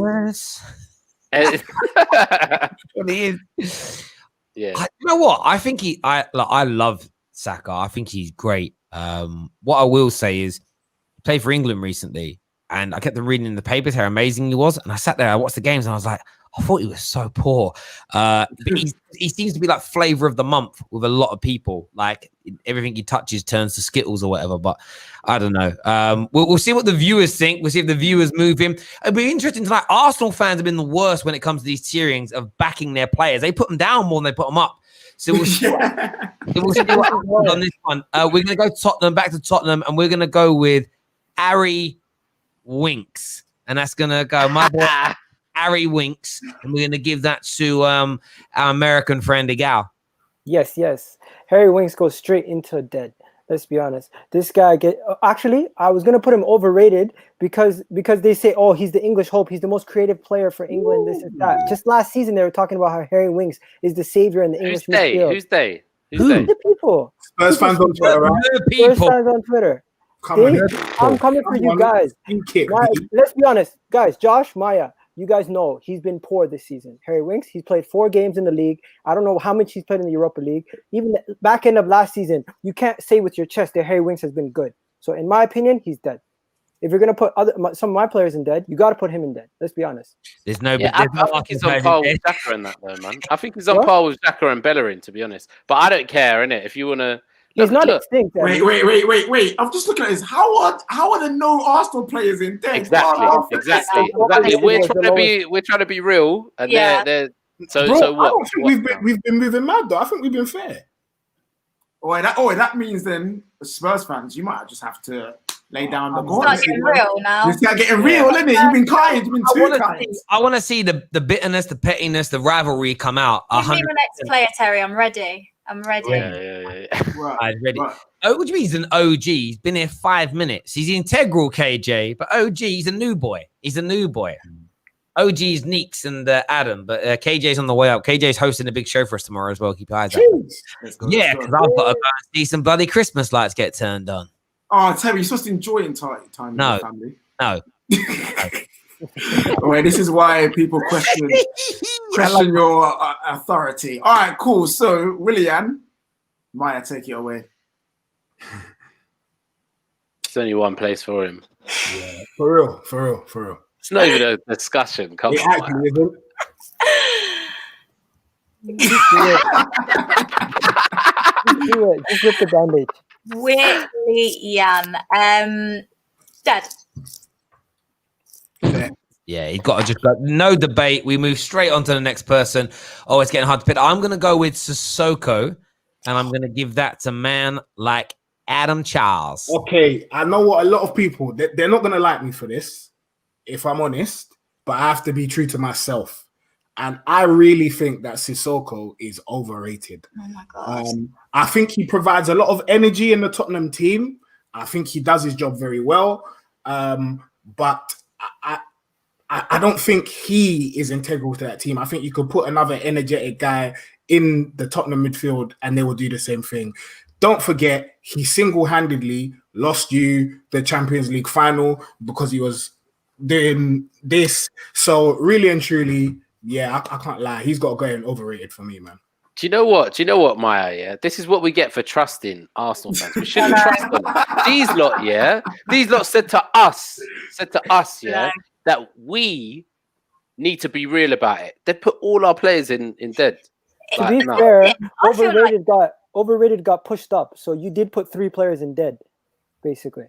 You know what? I think I love Saka. I think he's great. What I will say is, he played for England recently, and I kept reading in the papers how amazing he was. And I sat there, I watched the games, and I was like, I thought he was so poor. But he seems to be like flavor of the month with a lot of people. Like everything he touches turns to Skittles or whatever. But I don't know. We'll see what the viewers think. We'll see if the viewers move him. It'll be interesting tonight. Arsenal fans have been the worst when it comes to these tierings of backing their players. They put them down more than they put them up. So we'll see what happens on this one. We're going to go to Tottenham, back to Tottenham, and we're going to go with Harry Winks. And that's going to go my boy, Harry Winks. And we're going to give that to our American friend, Igal. Yes. Harry Winks goes straight into dead. Let's be honest. This guy actually, I was gonna put him overrated because they say, oh, he's the English hope. He's the most creative player for England. This is that. Just last season, they were talking about how Harry Winks is the savior in the English midfield. Who's they? The people. Spurs fans on Twitter, right? Spurs fans on Twitter. I'm coming for you guys. Let's be honest, guys. Josh, Maya. You guys know he's been poor this season. Harry Winks, he's played 4 games in the league. I don't know how much he's played in the Europa League. Even the back end of last season, you can't say with your chest that Harry Winks has been good. So in my opinion, he's dead. If you're going to put some of my players in dead, you got to put him in dead. Let's be honest. There's no... I think he's on par with Xhaka in that though, man. I think he's on par with Xhaka and Bellerin, to be honest. But I don't care, innit? If you want to... He's not extinct. Wait. I'm just looking at this. How are there no Arsenal players in there? Exactly. We're trying to be real, and they're so what? I don't think we've been moving mad though. I think we've been fair. That means then Spurs fans, you might just have to lay down the gauntlet. It's getting real now. It's getting real, isn't it? You've been kind. You've been too kind. I want to see the bitterness, the pettiness, the rivalry come out. Give me the next player, Terry. I'm ready. Yeah. Right. Ready. Oh, what do you mean he's an OG? He's been here 5 minutes. He's integral, KJ. But OG, he's a new boy. OG's Neeks and Adam, but KJ's on the way up. KJ's hosting a big show for us tomorrow as well. Keep your eyes out. Yeah, because I've got to see some bloody Christmas lights get turned on. Oh, Terry, you're supposed to enjoy time with your family. No. Well, this is why people question your authority. All right, cool. So, Willian, Maya, take it away. There's only one place for him. Yeah, for real. It's not even a discussion. Come on. Actually isn't. Just rip the bandage. Willian. Dead. Yeah, he's got to just go. No debate. We move straight on to the next person. Oh, it's getting hard to pick. I'm going to go with Sissoko, and I'm going to give that to man like Adam Charles. Okay, I know what a lot of people, they're not going to like me for this, if I'm honest, but I have to be true to myself. And I really think that Sissoko is overrated. Oh my God. I think he provides a lot of energy in the Tottenham team. I think he does his job very well. But I don't think he is integral to that team. I think you could put another energetic guy in the Tottenham midfield and they will do the same thing. Don't forget, he single-handedly lost you the Champions League final because he was doing this. So really and truly, yeah, I can't lie. He's got to go in overrated for me, man. Do you know what, Maya? Yeah, this is what we get for trusting Arsenal fans. We shouldn't trust them. These lot said to us, yeah, that we need to be real about it. They put all our players in dead. To be fair, overrated got pushed up. So you did put 3 players in dead, basically.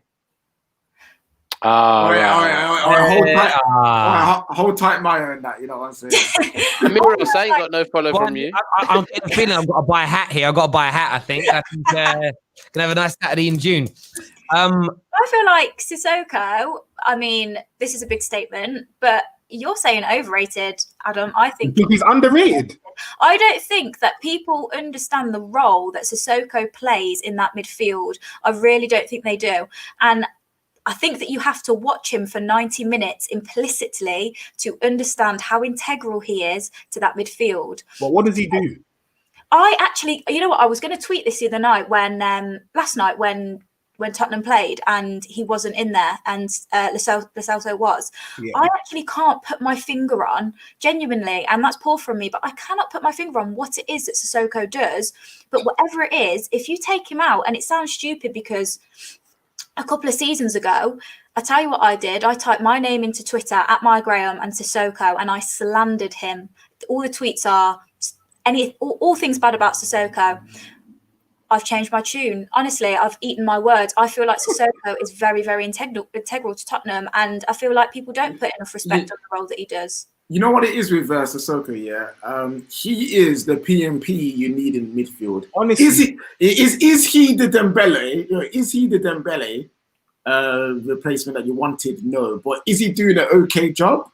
Hold tight, Maya, and that. You know what I'm saying? Miros, I ain't got no follow from you. I'm getting the feeling I've got to buy a hat here. I've got to buy a hat, I think. Gonna have a nice Saturday in June. I feel like Sissoko, I mean, this is a big statement, but you're saying overrated, Adam. I think he's underrated. I don't think that people understand the role that Sissoko plays in that midfield. I really don't think they do. And I think that you have to watch him for 90 minutes implicitly to understand how integral he is to that midfield. But what does he do? I actually, you know what, I was going to tweet this the other night last night when Tottenham played and he wasn't in there and Lo Celso was. Yeah. I actually can't put my finger on, genuinely, and that's poor from me, but I cannot put my finger on what it is that Sissoko does. But whatever it is, if you take him out, and it sounds stupid because a couple of seasons ago, I tell you what I did. I typed my name into Twitter @mygraham and Sissoko, and I slandered him. All the tweets are all things bad about Sissoko. I've changed my tune. Honestly, I've eaten my words. I feel like Sissoko is very, very integral to Tottenham, and I feel like people don't put enough respect on the role that he does. You know what it is with Sissoko, yeah? He is the PMP you need in midfield. Honestly. Is he the Dembele? Is he the Dembele replacement that you wanted? No. But is he doing an okay job?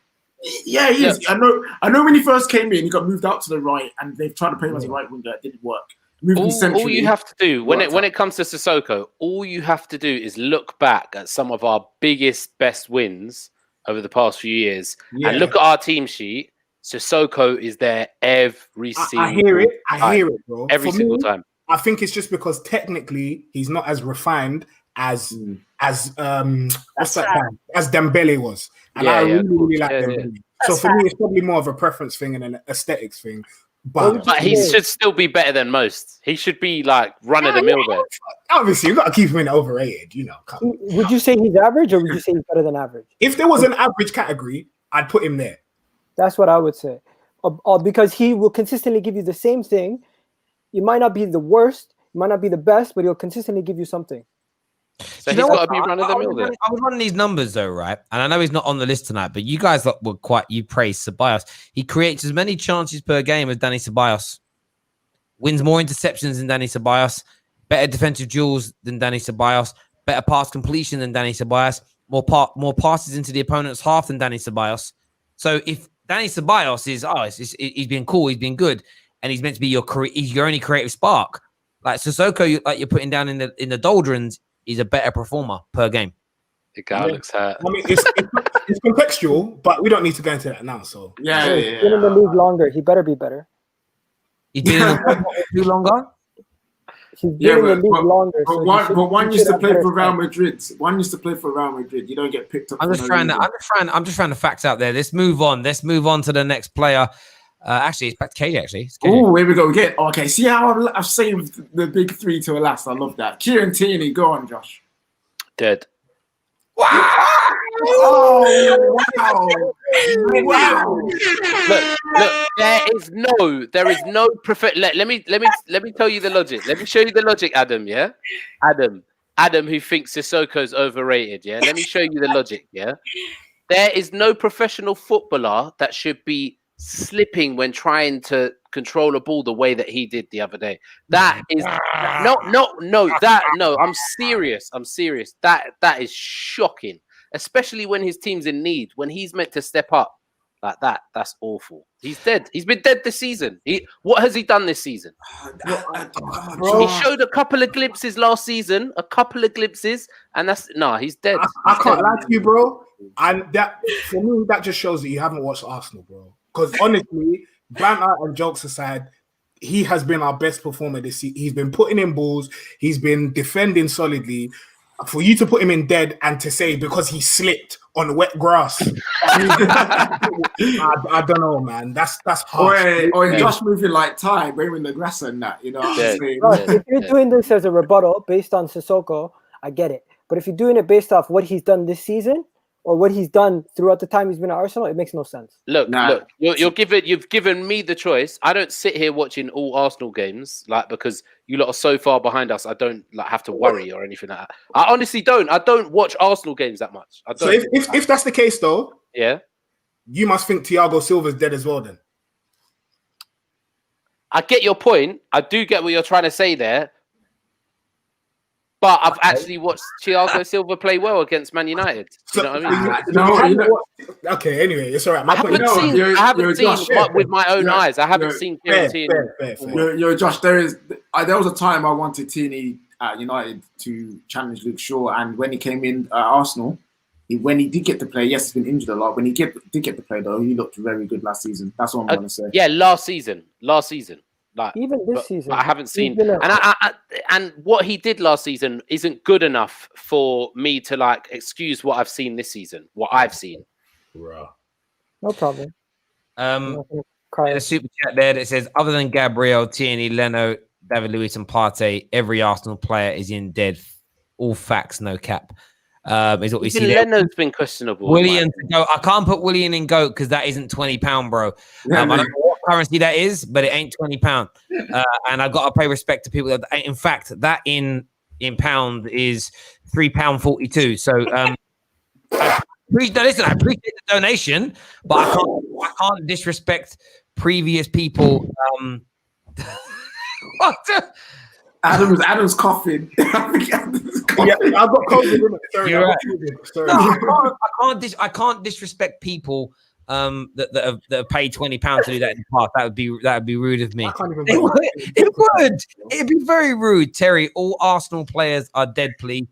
Yeah, he is. I know when he first came in, he got moved out to the right, and they've tried to play him as a right winger. It didn't work. All you have to do when it comes to Sissoko, all you have to do is look back at some of our best wins over the past few years and look at our team sheet. Sissoko is there every single I hear it, bro. Every single time. I think it's just because technically he's not as refined as Dembele was. And I really like Dembele. So for me, it's probably more of a preference thing and an aesthetics thing. But he should still be better than most. He should be like run of the mill there. Obviously, you've got to keep him in overrated, you know. Would you say he's average or would you say he's better than average? If there was an average category, I'd put him there. That's what I would say. Because he will consistently give you the same thing. You might not be the worst, you might not be the best, but he'll consistently give you something. So he's got to be run of the mill there. I was running these numbers though, right? And I know he's not on the list tonight, but you guys you praise Ceballos. He creates as many chances per game as Dani Ceballos. Wins more interceptions than Dani Ceballos. Better defensive duels than Dani Ceballos. Better pass completion than Dani Ceballos. More passes into the opponent's half than Dani Ceballos. So if Dani Ceballos he's been cool, he's been good, and he's meant to be your only creative spark. Like Sissoko, like you're putting down in the doldrums, he's a better performer per game. The guy looks hurt. I mean, it's contextual, but we don't need to go into that now. So he's been in the league longer. He better be better. He's been in the league longer. He's been in the league longer. But one used to play for Real Madrid. One used to play for Real Madrid. You don't get picked up. I'm just trying the facts out there. Let's move on to the next player. Actually, it's back to KJ. Actually, oh, here we go. Okay. See how I've saved the big three to last. I love that. Kieran Tierney, go on, Josh. Dead. Wow! Oh, wow! Look. There is no perfect. Let me tell you the logic. Let me show you the logic, Adam. Yeah, Adam, who thinks Sissoko's overrated. Yeah, let me show you the logic. Yeah, there is no professional footballer that should be slipping when trying to control a ball the way that he did the other day. That is no. I'm serious. That is shocking, especially when his team's in need, when he's meant to step up. like that. That's awful. He's dead. He's been dead this season. What has he done this season? Bro. He showed a couple of glimpses last season, and he's dead. I can't lie to you, bro. And that, for me, that just shows that you haven't watched Arsenal, bro. Because honestly, banter and jokes aside, he has been our best performer this season. He's been putting in balls. He's been defending solidly. For you to put him in dead and to say because he slipped on wet grass, I don't know, man. That's harsh. Or Josh moving like Ty, braving the grass and that. You know what I'm saying? Bro, if you're doing this as a rebuttal based on Sissoko, I get it. But if you're doing it based off what he's done this season or what he's done throughout the time he's been at Arsenal, it makes no sense. Look, you've given me the choice. I don't sit here watching all Arsenal games, like, because you lot are so far behind us. I don't have to worry or anything like that. I honestly don't. I don't watch Arsenal games that much. I don't. So if that's the case, though, yeah, you must think Thiago Silva's dead as well. Then I get your point. I do get what you're trying to say there. But I've actually watched Thiago Silva play well against Man United. You know what I mean? Okay, anyway, it's all right. I haven't seen with my own eyes. I haven't seen Tierney. Yo, Josh, there was a time I wanted Tierney at United to challenge Luke Shaw, and when he came in at Arsenal, when he did get to play, yes, he's been injured a lot. When he did get to play, though, he looked very good last season. That's what I'm going to say. Yeah, last season. Like, even this season, I haven't seen, and what he did last season isn't good enough for me to excuse what I've seen this season. What I've seen, no problem. A super chat there that says, other than Gabriel, Tierney, Leno, David Luiz, and Partey, every Arsenal player is in dead. All facts, no cap. Is what we see there. Leno's been questionable. William, I can't put William in GOAT because that isn't £20, bro. I don't know what currency that is, but it ain't £20. And I've got to pay respect to people that, in fact, that in pound is £3.42. So I appreciate the donation, but I can't disrespect previous people. Adam's coughing. Yeah, I've got COVID. Sorry, right. No, I can't disrespect people that have paid £20 to do that in the past. That would be rude of me. It'd be very rude. Terry, all Arsenal players are dead, please.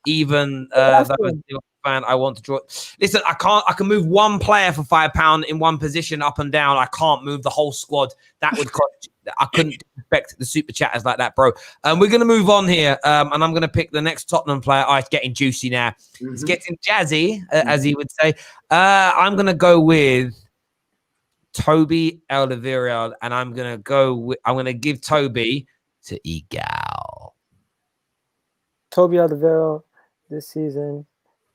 Even fan, I want to draw. Listen, I can move one player for £5 in one position up and down. I can't move the whole squad. That would cost. I couldn't expect the super chatters like that, bro. We're going to move on here, and I'm going to pick the next Tottenham player. It's getting juicy now. Mm-hmm. It's getting jazzy, as he would say. I'm going to go with Toby Alderweireld, and I'm going to give Toby to Egal. Toby Alderweireld this season,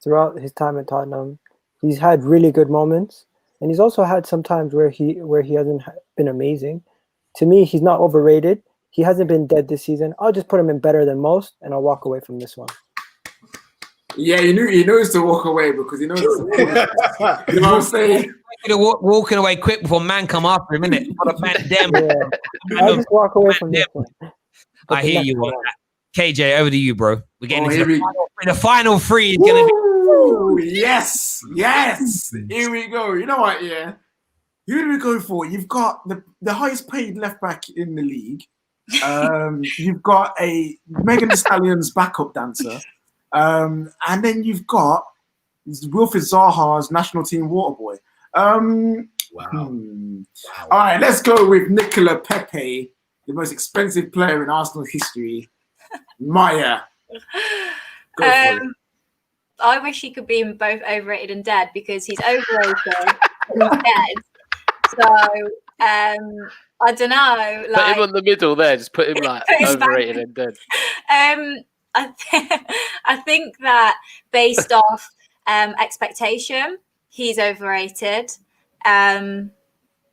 throughout his time at Tottenham, he's had really good moments, and he's also had some times where he hasn't been amazing. To me, he's not overrated. He hasn't been dead this season. I'll just put him in better than most, and I'll walk away from this one. Yeah, he knows to walk away because he knows. You know what I'm saying? Walking away quick before man come after him, innit? I'll just walk away from this one. I hear you on that. KJ, over to you, bro. We're getting into the final three is going to be. Yes. Here we go. You know what? Yeah. Who do we go for? You've got the highest paid left back in the league. You've got a Megan Thee Stallion's backup dancer. And then you've got Wilfried Zaha's national team water boy. Wow. All right, let's go with Nicola Pepe, the most expensive player in Arsenal history. Maya. Go for it. I wish he could be in both overrated and dead because he's overrated and he's dead. So I don't know. Put him on the middle there. Just put him overrated and dead. I think that based off expectation, he's overrated. Well,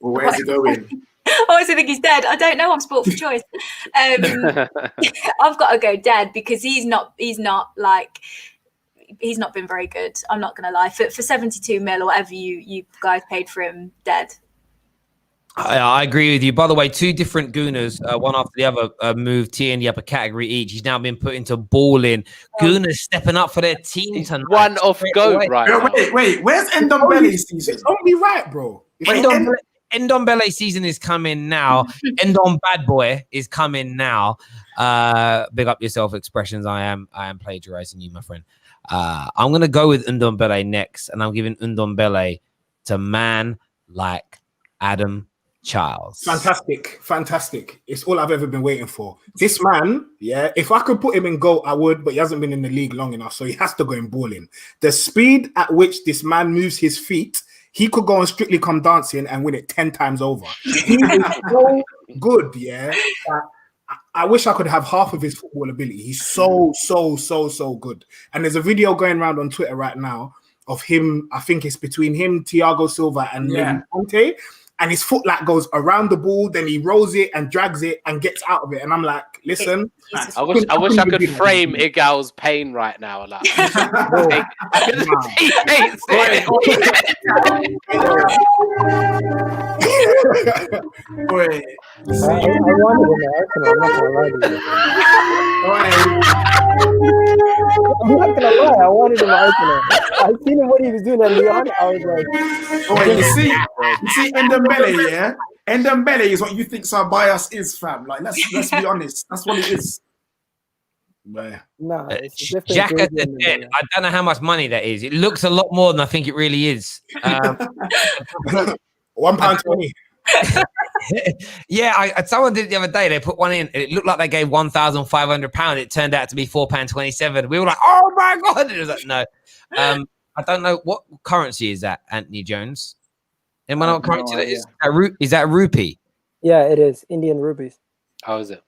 where's he going? I also think he's dead. I don't know. I'm sport for choice. I've got to go dead because he's not been very good. I'm not going to lie. For 72 mil or whatever you guys paid for him, dead. I agree with you. By the way, two different Gooners, one after the other, moved Tierney up a category each. He's now been put into balling. Gooners stepping up for their team tonight. One off go right now. Wait. Where's Ndombele's season? It's only right, bro. Ndombele season is coming now. Ndom bad boy is coming now. Big up yourself expressions. I am plagiarizing you, my friend. I'm gonna go with Ndombele next, and I'm giving Ndombele to man like Adam Childs. Fantastic. It's all I've ever been waiting for. This man, yeah, if I could put him in goal, I would, but he hasn't been in the league long enough, so he has to go in balling. The speed at which this man moves his feet, he could go on Strictly Come Dancing and win it 10 times over. He is so good, yeah. I wish I could have half of his football ability. He's so good. And there's a video going around on Twitter right now of him. I think it's between him, Thiago Silva, and Conte. And his foot like goes around the ball, then he rolls it and drags it and gets out of it. And I'm like, listen. I wish I could frame Igal's pain right now. Like, I wanted him at Arsenal. I'm not gonna lie. I wanted him at Arsenal. I seen him what he was doing at Lyon. I was like, you see, Ndombele, yeah. Ndombele is what you think our bias is, fam. Like, let's be honest. That's what it is. no, it's different. Xhaka to dead. I don't know how much money that is. It looks a lot more than I think it really is. £1.20. Yeah, someone did it the other day. They put one in. It looked like they gave £1,500. It turned out to be £4.27. We were like, "Oh my god!" It was like, no. I don't know what currency is that, Anthony Jones. Anyone know what currency that is? Is that rupee? Yeah, it is Indian rupees. How is it?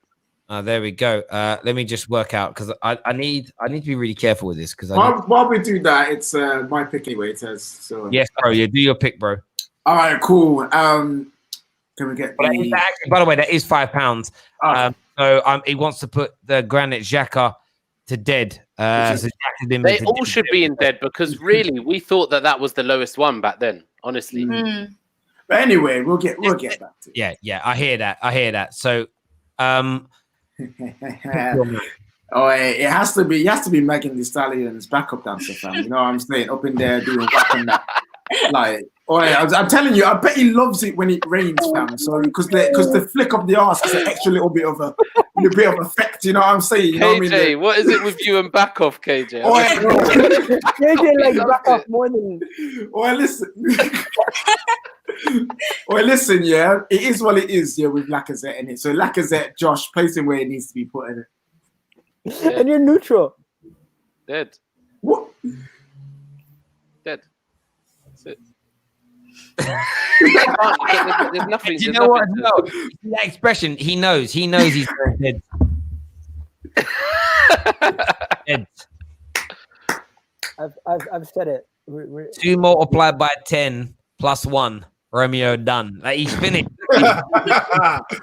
There we go. Let me just work out because I need to be really careful with this because while we do that, it's my pick anyway. So yes, bro. You do your pick, bro. All right, cool. Can we get? By the way, that is £5. So he wants to put the Granit Xhaka to dead. So they all should be in dead because really we thought that was the lowest one back then. Honestly. But anyway, we'll get back to it. Yeah. I hear that. So, it has to be Megan Thee Stallion's backup dancer, fam. You know what I'm saying? Up in there doing whack on that. Like, I'm telling you, I bet he loves it when it rains, fam. So because the flick of the arse is an extra little bit of effect. You know what I'm saying? You know KJ, what I mean? What is it with you and back off, KJ? KJ like back off more than. Listen, yeah, it is what it is, yeah, with Lacazette in it. So Lacazette, Josh, place him where it needs to be put in it. Yeah. And you're neutral. Dead. What? Dead. That's it. There's nothing. You know what? No, that expression. He knows. He's dead. Dead. I've said it. 2 multiplied by 10 plus 1. Romeo done. Like, he's finished.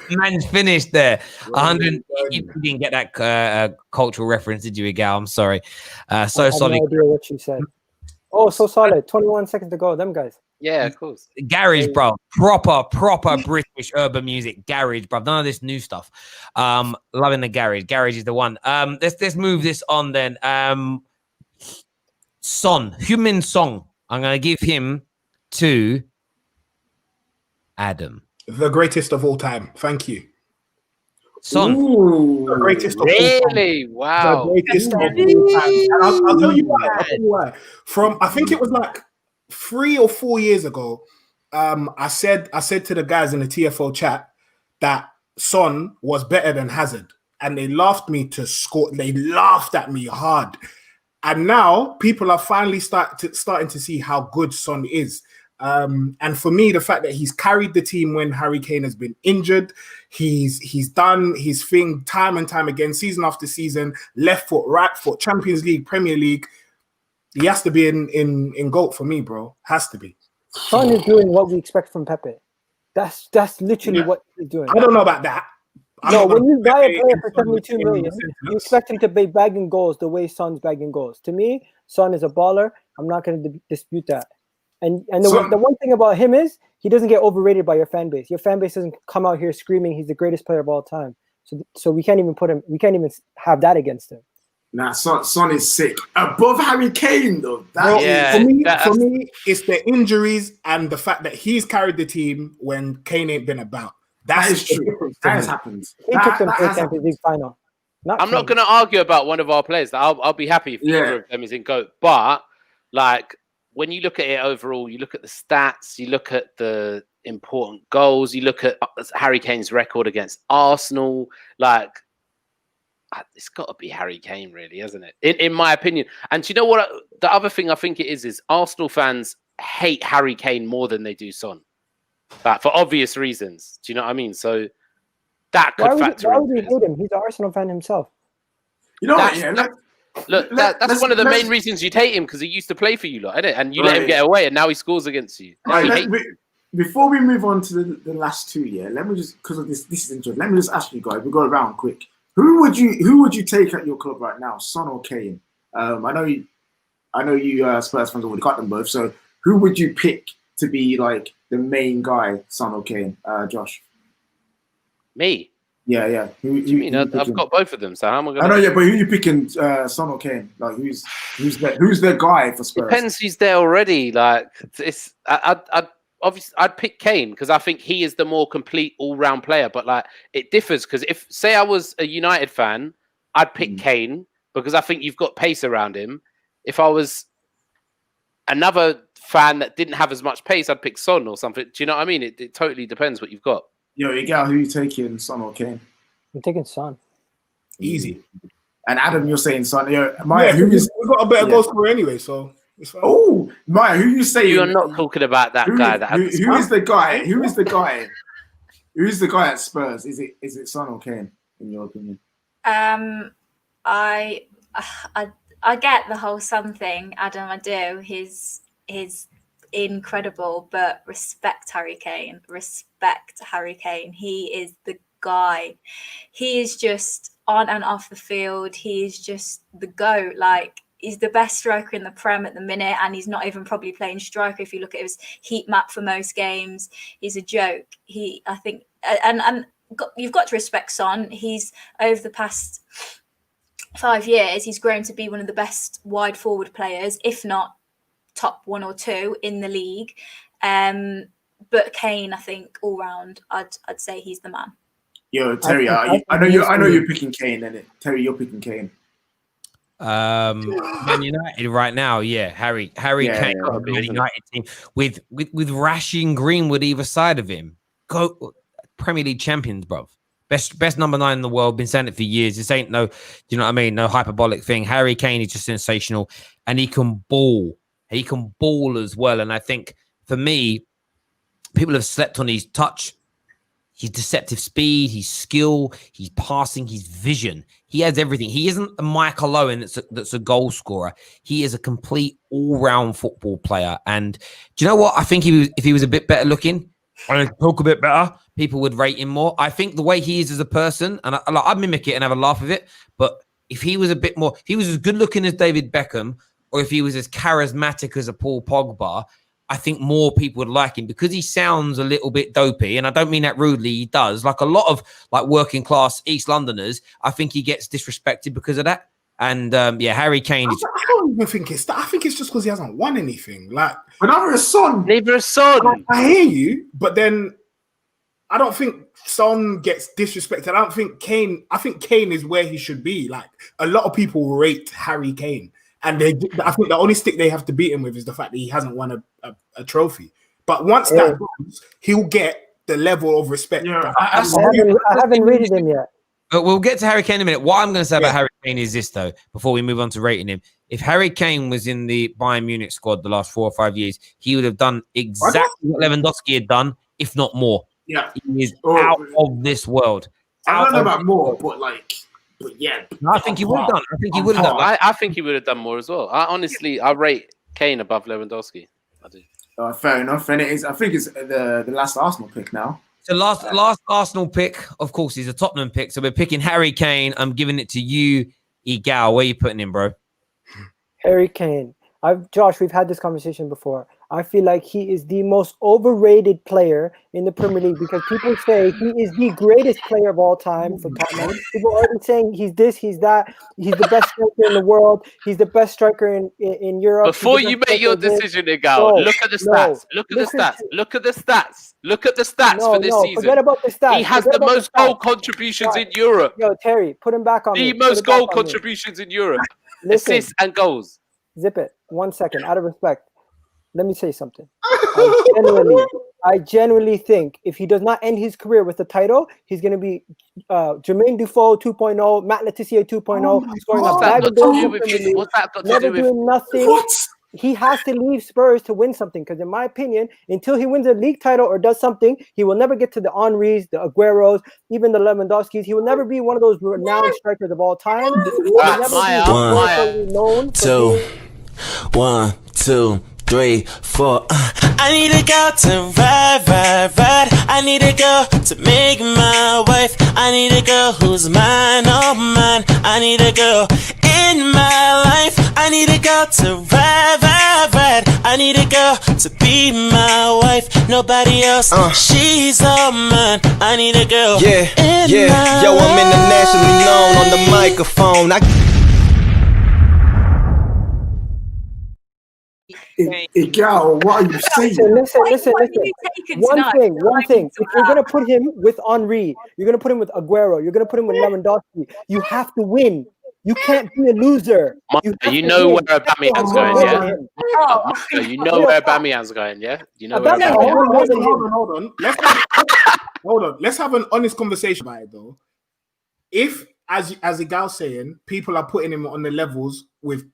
Man's finished there. 100. You didn't get that cultural reference, did you, Igal? I'm sorry. So solid. I have no idea what you said. Oh, so solid. 21 seconds to go. Them guys. Yeah, of course. Garage, bro. Proper British urban music. Garage, bro. None of this new stuff. Loving the garage. Garage is the one. Let's move this on then. Son, Heung-min Son. I'm gonna give him to Adam. The greatest of all time. Thank you. Son. Ooh, the greatest of all time. Really? Wow. The greatest of all time. And I'll tell you why. From, I think it was like 3 or 4 years ago, I said to the guys in the TFO chat that Son was better than Hazard. And they laughed me to score. They laughed at me hard. And now people are finally starting to see how good Son is. And for me, the fact that he's carried the team when Harry Kane has been injured, he's done his thing time and time again, season after season, left foot, right foot, Champions League, Premier League. He has to be in GOAT for me, bro. Has to be. Son is doing what we expect from Pepe. That's literally what he's doing. I don't know about that. When you buy a player for 72 million, you expect him to be bagging goals the way Son's bagging goals. To me, Son is a baller. I'm not going to dispute that. And the one thing about him is he doesn't get overrated by your fan base. Your fan base doesn't come out here screaming he's the greatest player of all time. So we can't even put him. We can't even have that against him. Nah, Son is sick. Above Harry Kane, though. Bro, Yeah, for me, it's the injuries and the fact that he's carried the team when Kane ain't been about. That is the true. difference to That me. has happened. He took them That to the has Champions happened. League final. I'm not going to argue about one of our players. I'll be happy if either of them is in GOAT. But like when you look at it overall, you look at the stats, you look at the important goals, you look at Harry Kane's record against Arsenal. Like it's got to be Harry Kane, really, hasn't it? In my opinion. And do you know what? The other thing I think it is Arsenal fans hate Harry Kane more than they do Son. Like for obvious reasons. Do you know what I mean? So that could factor why in. would he hate him? He's an Arsenal fan himself. You know what? That's one of the main reasons you'd hate him because he used to play for you lot, isn't it? And you let him get away, and now he scores against you. Right, before we move on to the last two, let me just because of this is interesting. Let me just ask you guys. We go around quick. Who would you take at your club right now, Son or Kane? I know you Spurs fans already got them both. So who would you pick to be like the main guy, Son or Kane? Josh. Me. Yeah. Who do you mean? I've got both of them. So how am I going? I know, yeah, but who are you picking, Son or Kane? Like who's their guy for Spurs? Depends who's there already. Like it's obviously I'd pick Kane because I think he is the more complete all-round player. But like it differs because if say I was a United fan, I'd pick Kane because I think you've got pace around him. If I was another fan that didn't have as much pace, I'd pick Son or something. Do you know what I mean? It totally depends what you've got. Yo, Miguel, who you taking, Son or Kane? I'm taking Son. Easy. And Adam, you're saying Son. Yo, Maya, we got a better goal scorer anyway, so it's fine. Oh, Maya, who you saying? You're not talking about that guy. Who is the guy? Who is the guy? Who's the guy at Spurs? Is it Son or Kane, in your opinion? I get the whole Son thing, Adam. I do. He's incredible, but respect Harry Kane. Respect Harry Kane. He is the guy. He is just on and off the field. He is just the GOAT. Like he's the best striker in the Prem at the minute, and he's not even probably playing striker. If you look at his heat map for most games, he's a joke. I think, and you've got to respect Son. He's over the past 5 years, he's grown to be one of the best wide forward players, if not top 1 or 2 in the league. But Kane, I think all round, I'd say he's the man. Yo, Terry, I know you're picking Kane, and Terry, you're picking Kane. Man United right now, yeah. Harry Kane, Man United team with Rashing Greenwood either side of him. Go Premier League champions, bruv. Best number 9 in the world. Been saying it for years. This ain't no, do you know what I mean? No hyperbolic thing. Harry Kane is just sensational, and he can ball. He can ball as well. And I think for me, people have slept on his touch, his deceptive speed, his skill, his passing, his vision. He has everything. He isn't a Michael Owen that's a goal scorer. He is a complete all-round football player. And do you know what? I think if he was a bit better looking, and talk a bit better, people would rate him more. I think the way he is as a person, and I'd mimic it and have a laugh of it, but if he was a bit more, if he was as good looking as David Beckham, or if he was as charismatic as a Paul Pogba, I think more people would like him because he sounds a little bit dopey. And I don't mean that rudely. He does. Like a lot of like working class East Londoners, I think he gets disrespected because of that. And Harry Kane. I don't even think it's that. I think it's just because he hasn't won anything. Like, but neither a Son. I hear you, but then I don't think Son gets disrespected. I think Kane is where he should be. Like a lot of people rate Harry Kane, and I think the only stick they have to beat him with is the fact that he hasn't won a trophy. But once that goes, he'll get the level of respect. Yeah, I haven't rated him yet. But we'll get to Harry Kane in a minute. What I'm going to say about Harry Kane is this, though, before we move on to rating him. If Harry Kane was in the Bayern Munich squad the last 4 or 5 years, he would have done exactly what Lewandowski had done, if not more. Yeah. He is out of this world. I don't know about more, but yeah. No, I think he would have done. I think he would have done. I think he would have done more as well. I rate Kane above Lewandowski. I do. Fair enough. And I think it's the last Arsenal pick now. So last Arsenal pick, of course, is a Tottenham pick. So we're picking Harry Kane. I'm giving it to you, Igal. Where are you putting him, bro? Harry Kane. Josh, we've had this conversation before. I feel like he is the most overrated player in the Premier League because people say he is the greatest player of all time for Tottenham. People are already saying he's this, he's that, he's the best striker in the world, he's the best striker in Europe. Before you make your decision, Igal, look at the stats. Look at the stats. Look at the stats. Look at the stats for this season. Forget about the stats. He has the most goal contributions in Europe. Yo, Terry, put him back on the me. most goal contributions in Europe. Assists and goals. Zip it. 1 second. Out of respect, let me say something. I genuinely think if he does not end his career with the title, he's going to be Jermaine Defoe 2.0, Matt Letizia 2.0, scoring a bag of goals. What's that got to never do with doing nothing. What? He has to leave Spurs to win something because, in my opinion, until he wins a league title or does something, he will never get to the Henrys, the Agueros, even the Lewandowskis. He will never be one of those renowned strikers of all time. One, two, three, four. I need a girl to ride. I need a girl to make my wife. I need a girl who's mine, oh mine. I need a girl in my life. I need a girl to ride. I need a girl to be my wife. Nobody else, she's all mine. I need a girl. Yeah. Yo, I'm internationally known on the microphone. Igal, what are you saying? Listen. One thing. If you're gonna put him with Henry, you're gonna put him with Aguero, you're gonna put him with Lewandowski. You have to win. You can't be a loser. You know where Aubameyang's going, yeah? You know where Aubameyang's going, yeah? You know where Hold on. Let's have an honest conversation about it, though. If, as Igal's saying, people are putting him on the levels with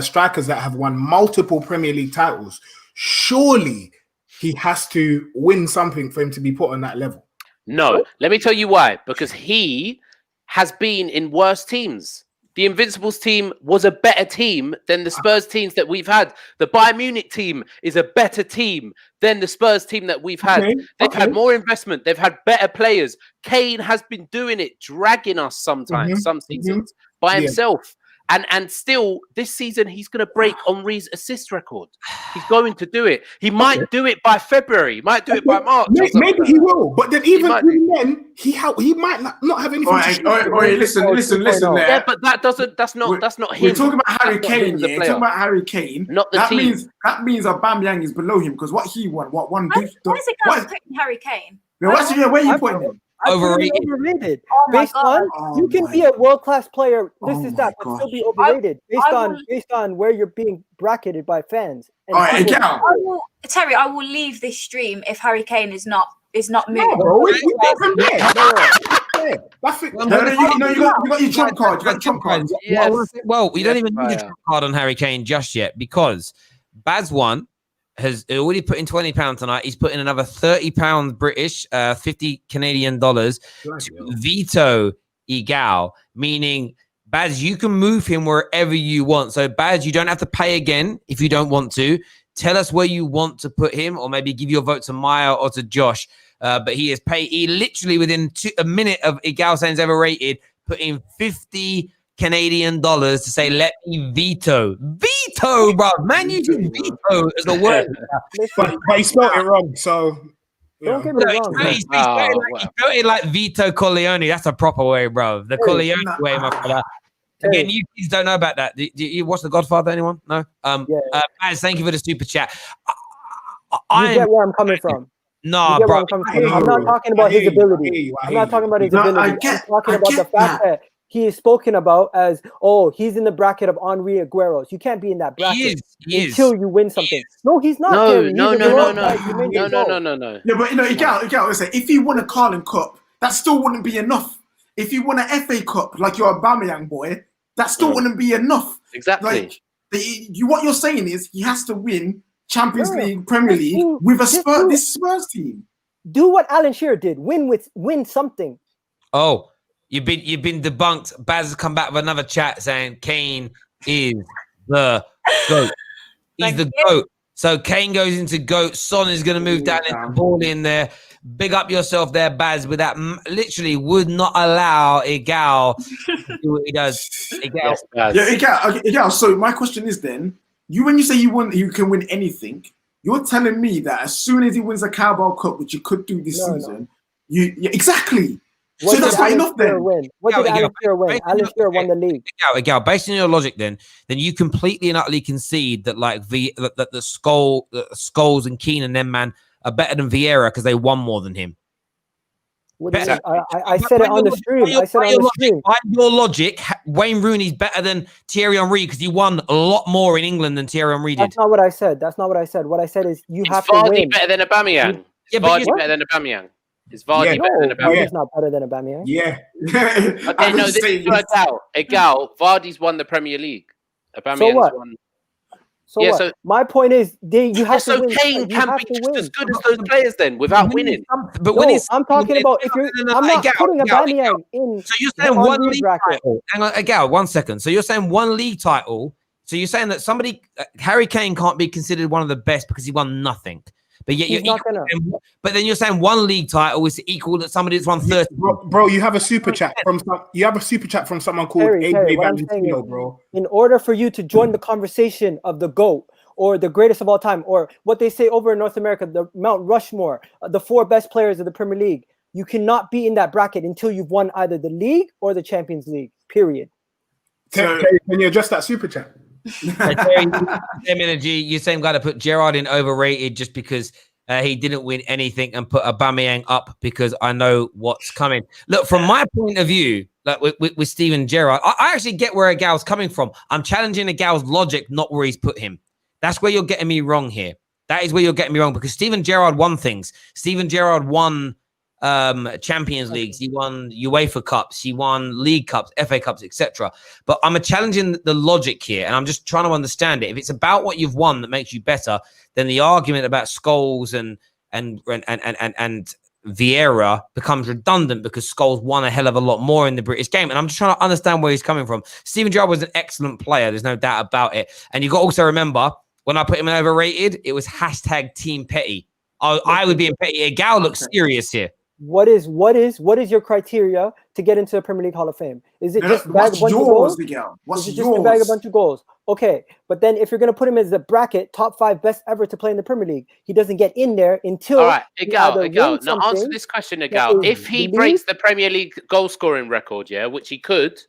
strikers that have won multiple Premier League titles, surely he has to win something for him to be put on that level. No, let me tell you why. Because he has been in worse teams. The Invincibles team was a better team than the Spurs teams that we've had. The Bayern Munich team is a better team than the Spurs team that we've had. They've had more investment. They've had better players. Kane has been doing it, dragging us sometimes, some seasons, by himself. And still, this season, he's going to break Henry's assist record. He's going to do it. He might do it by February. He might do it by March. Maybe he will. But then even then, he might not have anything Listen there. Yeah, but that's not him. We're talking about Harry Kane, yeah? We're talking about Harry Kane. Not the team. That means Aubameyang is below him because what he won, Why is it guys putting Harry Kane? Where are you putting him? Overrated. Based on you can be a world-class player, but still be overrated based on where you're being bracketed by fans. And Terry, I will leave this stream if Harry Kane is not moving. You got your trump card. You got your trump card. Yes. Well, you don't even need a trump card on Harry Kane just yet because Baz won. Has already put in £20 tonight. He's put in another £30 British, 50 Canadian dollars to veto Igal, meaning Baz, you can move him wherever you want. So Baz, you don't have to pay again if you don't want to. Tell us where you want to put him, or maybe give your vote to Maya or to Josh. But he has paid. He literally within a minute of Igal saying he's overrated, put in 50 Canadian dollars to say, let me veto, bro. Man, you did veto as a word. but he spelled it wrong, so don't get me wrong. He spelled it like Vito Corleone. That's a proper way, bro. The Corleone way, my brother. Again, you kids don't know about that. Do you watch The Godfather? Anyone? No. Baz, thank you for the super chat. You get where I'm coming from. Nah, bro. I'm not talking about his ability. I'm not talking about his ability. I'm talking about the fact that he is spoken about as, he's in the bracket of Henry Agueros. You can't be in that bracket until you win something. No, he's not. No. Yeah, but Igal, say if he won a Carling Cup, that still wouldn't be enough. If he won an FA Cup, like your Aubameyang boy, that still wouldn't be enough. Exactly. What you're saying is he has to win Champions League, Premier League with this Spurs team. Do what Alan Shearer did. Win something. Oh. You've been debunked. Baz has come back with another chat saying Kane is the GOAT. He's the GOAT. So Kane goes into GOAT. Son is going to move down into ball in there. Big up yourself there, Baz. With that, literally would not allow Igal to do what he does. Igal. So my question is then, when you say you can win anything, You're telling me that as soon as he wins a Carabao Cup, which he could do this season, you exactly. What So that's not enough then. Win? What did Alan Shearer win? Alan Shearer won the league. Gal, based on your logic, then you completely and utterly concede that like the Scholes and Keane and them man are better than Vieira because they won more than him. I said it on the stream. I said on the stream. By your logic, Wayne Rooney's better than Thierry Henry because he won a lot more in England than Thierry Henry did. That's not what I said. What I said is you have to Vardy win. better than Aubameyang? Yeah, Vardy better than Aubameyang? Is Vardy better than Aubameyang? Vardy's not better than Aubameyang. Yeah. Okay, no, this is a gal. Vardy's won the Premier League. Aubameyang's won. So what? So my point is, you have to win. Kane can be just as good as those players then, without winning. But when I'm talking about if you're, I'm not putting Aubameyang in. So you're saying one league title? Hang on, Gal, 1 second. So you're saying one league title. So you're saying that Harry Kane can't be considered one of the best because he won nothing. But yet you're not gonna. But then you're saying one league title is equal to somebody that's won 30. Bro, you have a super chat from someone called AJ Valentino, bro. In order for you to join the conversation of the GOAT or the greatest of all time, or what they say over in North America, the Mount Rushmore, the 4 best players of the Premier League, you cannot be in that bracket until you've won either the league or the Champions League. Period. Can you address that super chat? Same energy. You're saying got to put Gerrard in overrated just because he didn't win anything, and put Aubameyang up because I know what's coming. Look, from my point of view, like with Steven Gerrard, I actually get where a gal's coming from. I'm challenging a gal's logic, not where he's put him. That's where you're getting me wrong here. That is where you're getting me wrong because Steven Gerrard won things. Steven Gerrard won Champions Leagues, he won UEFA Cups, he won League Cups, FA Cups, etc. But I'm challenging the logic here, and I'm just trying to understand it. If it's about what you've won that makes you better, then the argument about Scholes and Vieira becomes redundant because Scholes won a hell of a lot more in the British game. And I'm just trying to understand where he's coming from. Steven Gerrard was an excellent player, there's no doubt about it. And you got to also remember, when I put him in overrated, it was hashtag Team Petty. I would be in Petty. A gal looks serious here. What is your criteria to get into the Premier League Hall of Fame? Is it just bag a bunch of goals? Is it just to bag a bunch of goals? Okay, but then if you're going to put him as a bracket, top 5 best ever to play in the Premier League, he doesn't get in there until. All right, Egal. Now answer this question, Egal. If he breaks the Premier League goal scoring record, which he could,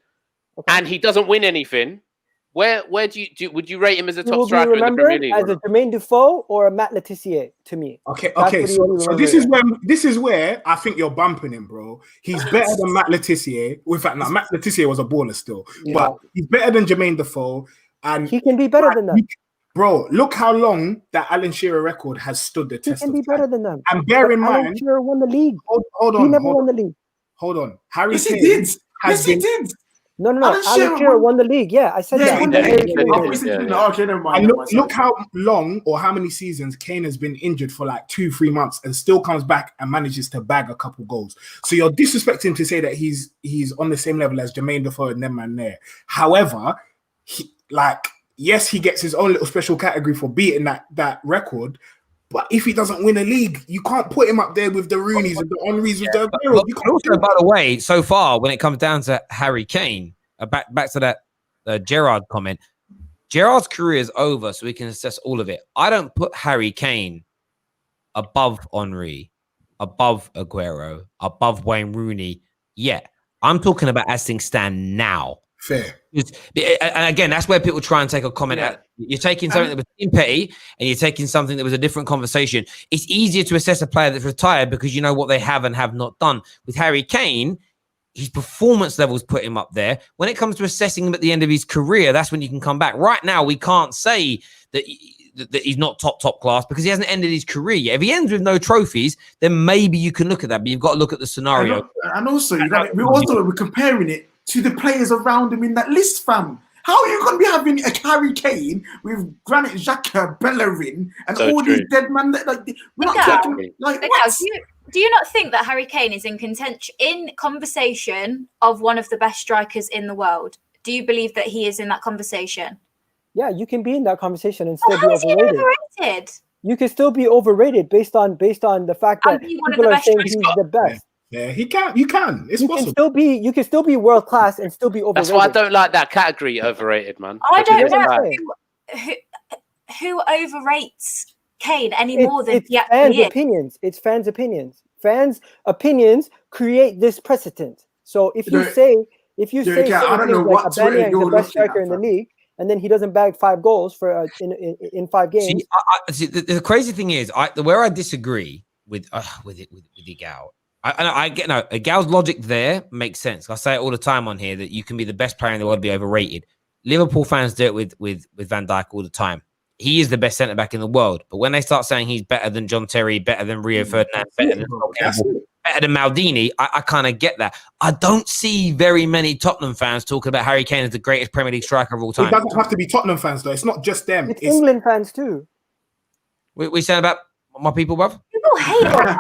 and he doesn't win anything, where would you rate him as a top striker in the Premier League? As a Jermaine Defoe or a Matt Letizia to me. Okay. So this is where I think you're bumping him, bro. He's better than Matt Letizia. In fact, now Matt Letizia was a baller still, but he's better than Jermaine Defoe, and he can be better than them. Bro, look how long that Alan Shearer record has stood the test. He can be better than them. And bear in mind, Alan Shearer won the league. Hold on. He never won the league. Hold on. Harry Yes, Kane he did. Yes, he did. No. Alan Shearer won the league. Yeah, I said that. Okay, never mind. And look how long or how many seasons Kane has been injured for, like 2-3 months, and still comes back and manages to bag a couple goals. So you're disrespecting to say that he's on the same level as Jermaine Defoe and them man there. However, yes, he gets his own little special category for beating that record. But if he doesn't win a league, you can't put him up there with the Rooneys and the Henrys with the Aguero. Also, by the way, so far, when it comes down to Harry Kane, back to that Gerrard comment, Gerrard's career is over, so we can assess all of it. I don't put Harry Kane above Henry, above Aguero, above Wayne Rooney yet. I'm talking about as things stand now. Fair. And again, that's where people try and take a comment at. You're taking something that was Team Petty and you're taking something that was a different conversation. It's easier to assess a player that's retired because you know what they have and have not done. With Harry Kane, his performance levels put him up there. When it comes to assessing him at the end of his career, that's when you can come back. Right now, we can't say that he's not top class because he hasn't ended his career yet. If he ends with no trophies, then maybe you can look at that, but you've got to look at the scenario. And also, we're comparing it to the players around him in that list, fam. How are you going to be having a Harry Kane with Granit Xhaka, Bellerin, and these dead men? We're not talking, what? Do you not think that Harry Kane is in conversation of one of the best strikers in the world? Do you believe that he is in that conversation? Yeah, you can be in that conversation and still be overrated. You can still be overrated based on the fact that people are saying he's the best. Yeah, he can. You can. It's possible. You can still be world class and still be overrated. That's why I don't like that category, overrated, man. I don't know who overrates Kane any more than it's he fans' actually is. opinions. It's fans' opinions. Fans' opinions create this precedent. So if you say I certain don't know things like what Twitter Aubameyang is the you're best looking at, striker in the fam. league, and then he doesn't bag 5 goals for in 5 games. See, the crazy thing is, where I disagree with Igal. I get Igal's logic there makes sense. I say it all the time on here that you can be the best player in the world and be overrated. Liverpool fans do it with Van Dijk all the time. He is the best centre back in the world, but when they start saying he's better than John Terry, better than Rio Ferdinand, better than Campbell, better than Maldini, I kind of get that. I don't see very many Tottenham fans talking about Harry Kane as the greatest Premier League striker of all time. It doesn't have to be Tottenham fans though. It's not just them. It's England fans too. We saying about my people, bruv? People hate us.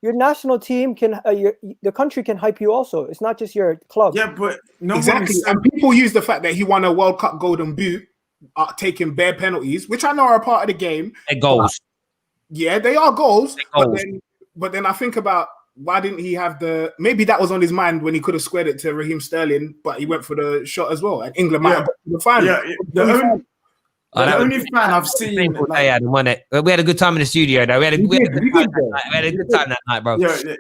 Your national team can the country can hype you also. It's not just your club. Yeah, but Exactly. And people use the fact that he won a World Cup Golden Boot, taking bare penalties, which I know are a part of the game. They're goals. Yeah, they are goals. They're goals. But then I think about why didn't he have maybe that was on his mind when he could have squared it to Raheem Sterling, but he went for the shot as well. And England might have got to the final. Yeah, the only fan I've seen. They had, wasn't it? We had a good time in the studio, though. We had a good time that night, bro. Yeah,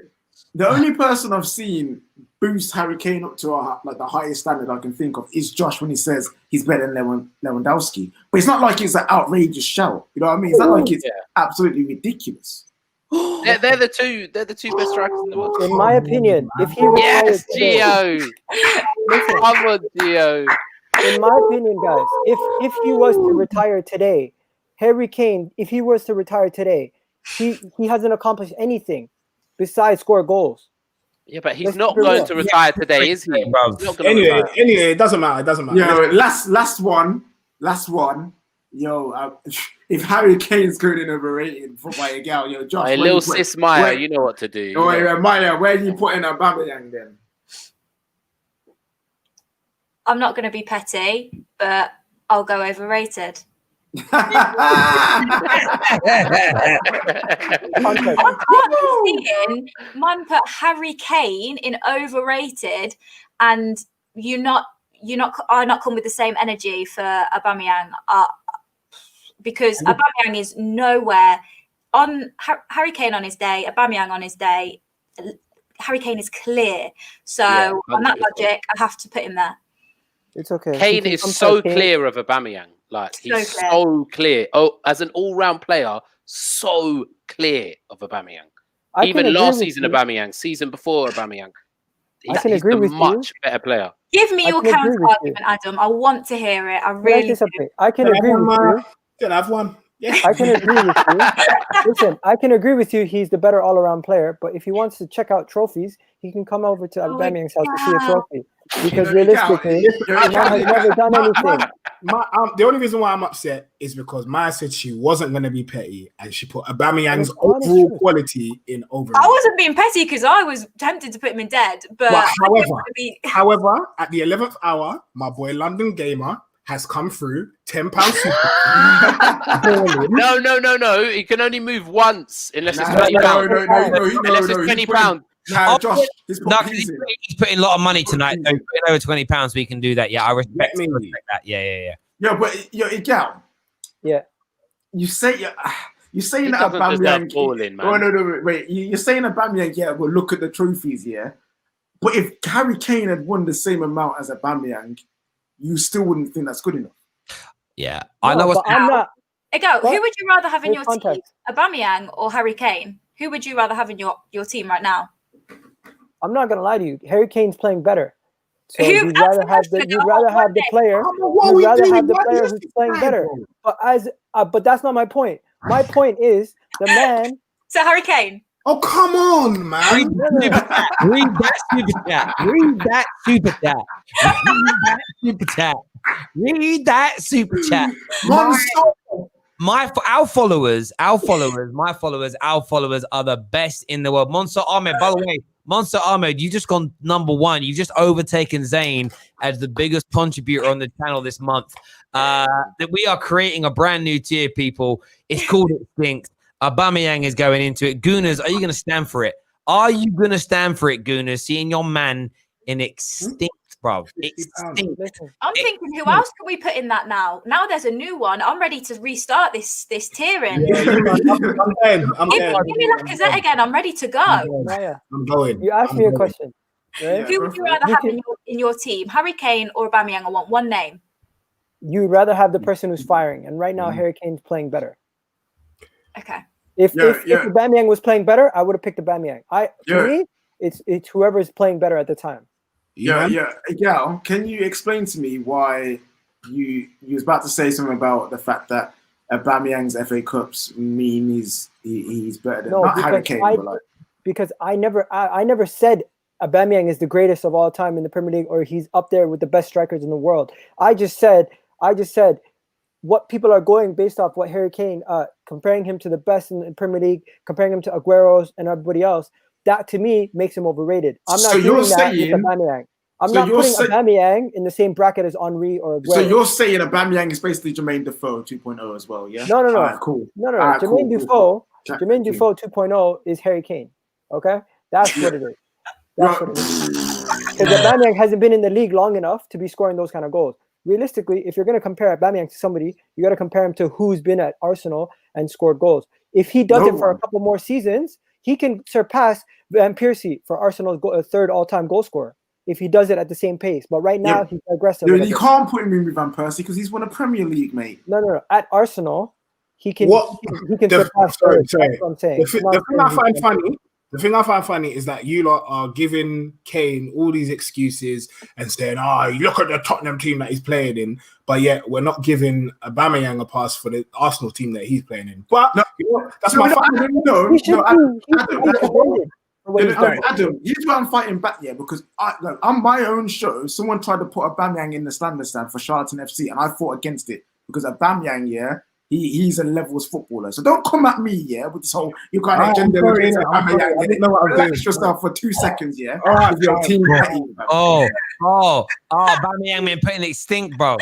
the only person I've seen boost Harry Kane up to the highest standard I can think of is Josh when he says he's better than Lewandowski. But it's not like it's an outrageous shout. You know what I mean? It's not like it's absolutely ridiculous. They're the two best strikers in the world. In my opinion, if he Yes, Gio. Come on, Gio. In my opinion, guys, if he was to retire today, Harry Kane, if he was to retire today, he hasn't accomplished anything besides score goals. Yeah, but he's not going to retire today, is he? Anyway, it doesn't matter. It doesn't matter. Yeah, last one. Yo, if Harry Kane's going in overrated for by a gal, yo, Josh. Hey, little sis Maya, you know what to do. Oh, yeah, Maya, where do you put in Aubameyang then? I'm not going to be petty, but I'll go overrated. I'm seeing man put Harry Kane in overrated, and you're not come with the same energy for Aubameyang, because Aubameyang is nowhere on Harry Kane on his day. Aubameyang on his day. Harry Kane is clear, so on that logic, I have to put him there. It's okay. Kane is so clear of Aubameyang. Like, he's so clear. Oh, as an all-round player, so clear of Aubameyang. Even last season, Aubameyang, season before Aubameyang. He's a much better player. Give me your counter argument, Adam. I want to hear it. I really do. I can agree with you. Can I have one? Yeah. I can agree with you. Listen, I can agree with you. He's the better all-around player. But if he wants to check out trophies, he can come over to Aubameyang's house to see a trophy. Because realistically, he has never done anything. The only reason why I'm upset is because Maya said she wasn't going to be petty, and she put Aubameyang's overall quality in over. I wasn't being petty because I was tempted to put him in dead. But however, at the 11th hour, my boy London Gamer has come through. £10 No. He can only move once unless it's £20. Unless it's £20. Josh, he's putting a lot of money tonight. So putting over £20, we can do that. Yeah, I respect that. Yeah. Yeah, but Igal. Yeah. You say that Aubameyang. Wait. You're saying Aubameyang. Yeah, well, look at the trophies. Yeah, but if Harry Kane had won the same amount as Aubameyang, you still wouldn't think that's good enough. Yeah, I know. I'm not. Igal, who would you rather have in your team, Aubameyang or Harry Kane? Who would you rather have in your team right now? I'm not gonna lie to you. Harry Kane's playing better. So you'd rather have the player who's playing better. But that's not my point. My point is the man. So Harry Kane. Oh, come on, man. Read that super chat. Our followers are the best in the world. Monster Ahmed, by the way, Monster Ahmed, you've just gone number one. You've just overtaken Zayn as the biggest contributor on the channel this month. That we are creating a brand new tier, people. It's called Extinct. Aubameyang is going into it. Gooners, are you going to stand for it? Are you going to stand for it, Gooners? Seeing your man in Extinct, bro. It £50. stinks. Listen, I'm thinking, who else can we put in that now? Now there's a new one. I'm ready to restart this tiering. Yeah, you man, I'm going. I'm Give going. me Lacazette again. I'm ready to go. Maya, I'm going. you asked I'm me a going. question, right? Yeah. Who would you rather You have can- in your team, Harry Kane or Aubameyang? I want one name. You'd rather have the person who's firing, and right now Harry Kane's playing better. Okay. If Yeah, yeah. Aubameyang was playing better, I would have picked Aubameyang. To Yeah. me, it's whoever's playing better at the time. Yeah. Gal, can you explain to me why you was about to say something about the fact that Aubameyang's FA Cups mean he's better than not Harry Kane, but like because I never said Aubameyang is the greatest of all time in the Premier League or he's up there with the best strikers in the world. I just said what people are going based off what Harry Kane, comparing him to the best in the Premier League, comparing him to Aguero's and everybody else. That to me makes him overrated. I'm not doing that with Aubameyang. I'm not putting Aubameyang in the same bracket as Henry or Aguero. So you're saying Aubameyang is basically Jermaine Defoe 2.0 as well, yeah? No. Alright, cool. No. Alright, Jermaine cool. Defoe 2.0 is Harry Kane. Okay? That's what it is. That's what it is. Because Aubameyang hasn't been in the league long enough to be scoring those kind of goals. Realistically, if you're going to compare Aubameyang to somebody, you got to compare him to who's been at Arsenal and scored goals. If he does it for a couple more seasons, he can surpass Van Persie for Arsenal's third all-time goal scorer if he does it at the same pace. But right now, he's aggressive. You can't put him in with Van Persie because he's won a Premier League, mate. No. At Arsenal, he can surpass. Sorry. That's what I'm saying. The thing I find funny is that you lot are giving Kane all these excuses and saying, look at the Tottenham team that he's playing in, but yet we're not giving Aubameyang a pass for the Arsenal team that he's playing in. But that's my Adam, here's why I'm fighting back here because on my own show, someone tried to put Aubameyang in the standard stand for Charlton FC, and I fought against it because Aubameyang, he's a levels footballer. So don't come at me, with this whole you got agenda. Relax yourself for 2 seconds, All right, your team. Aubameyang been putting it stink, bro.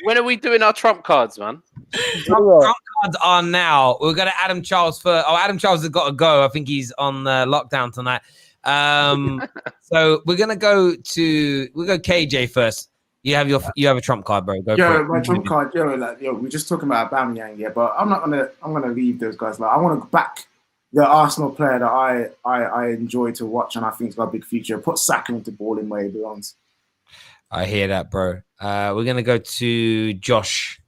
When are we doing our trump cards, man? Trump cards are now. We're gonna Adam Charles first. Adam Charles has got to go. I think he's on lockdown tonight. So we're gonna go KJ first. You have a trump card, bro. Go for it. My trump card, we're just talking about Aubameyang, but I'm gonna leave those guys. Like I want to back the Arsenal player that I enjoy to watch and I think has got a big future. Put Saka into ball in where he belongs. I hear that, bro. We're gonna go to Josh.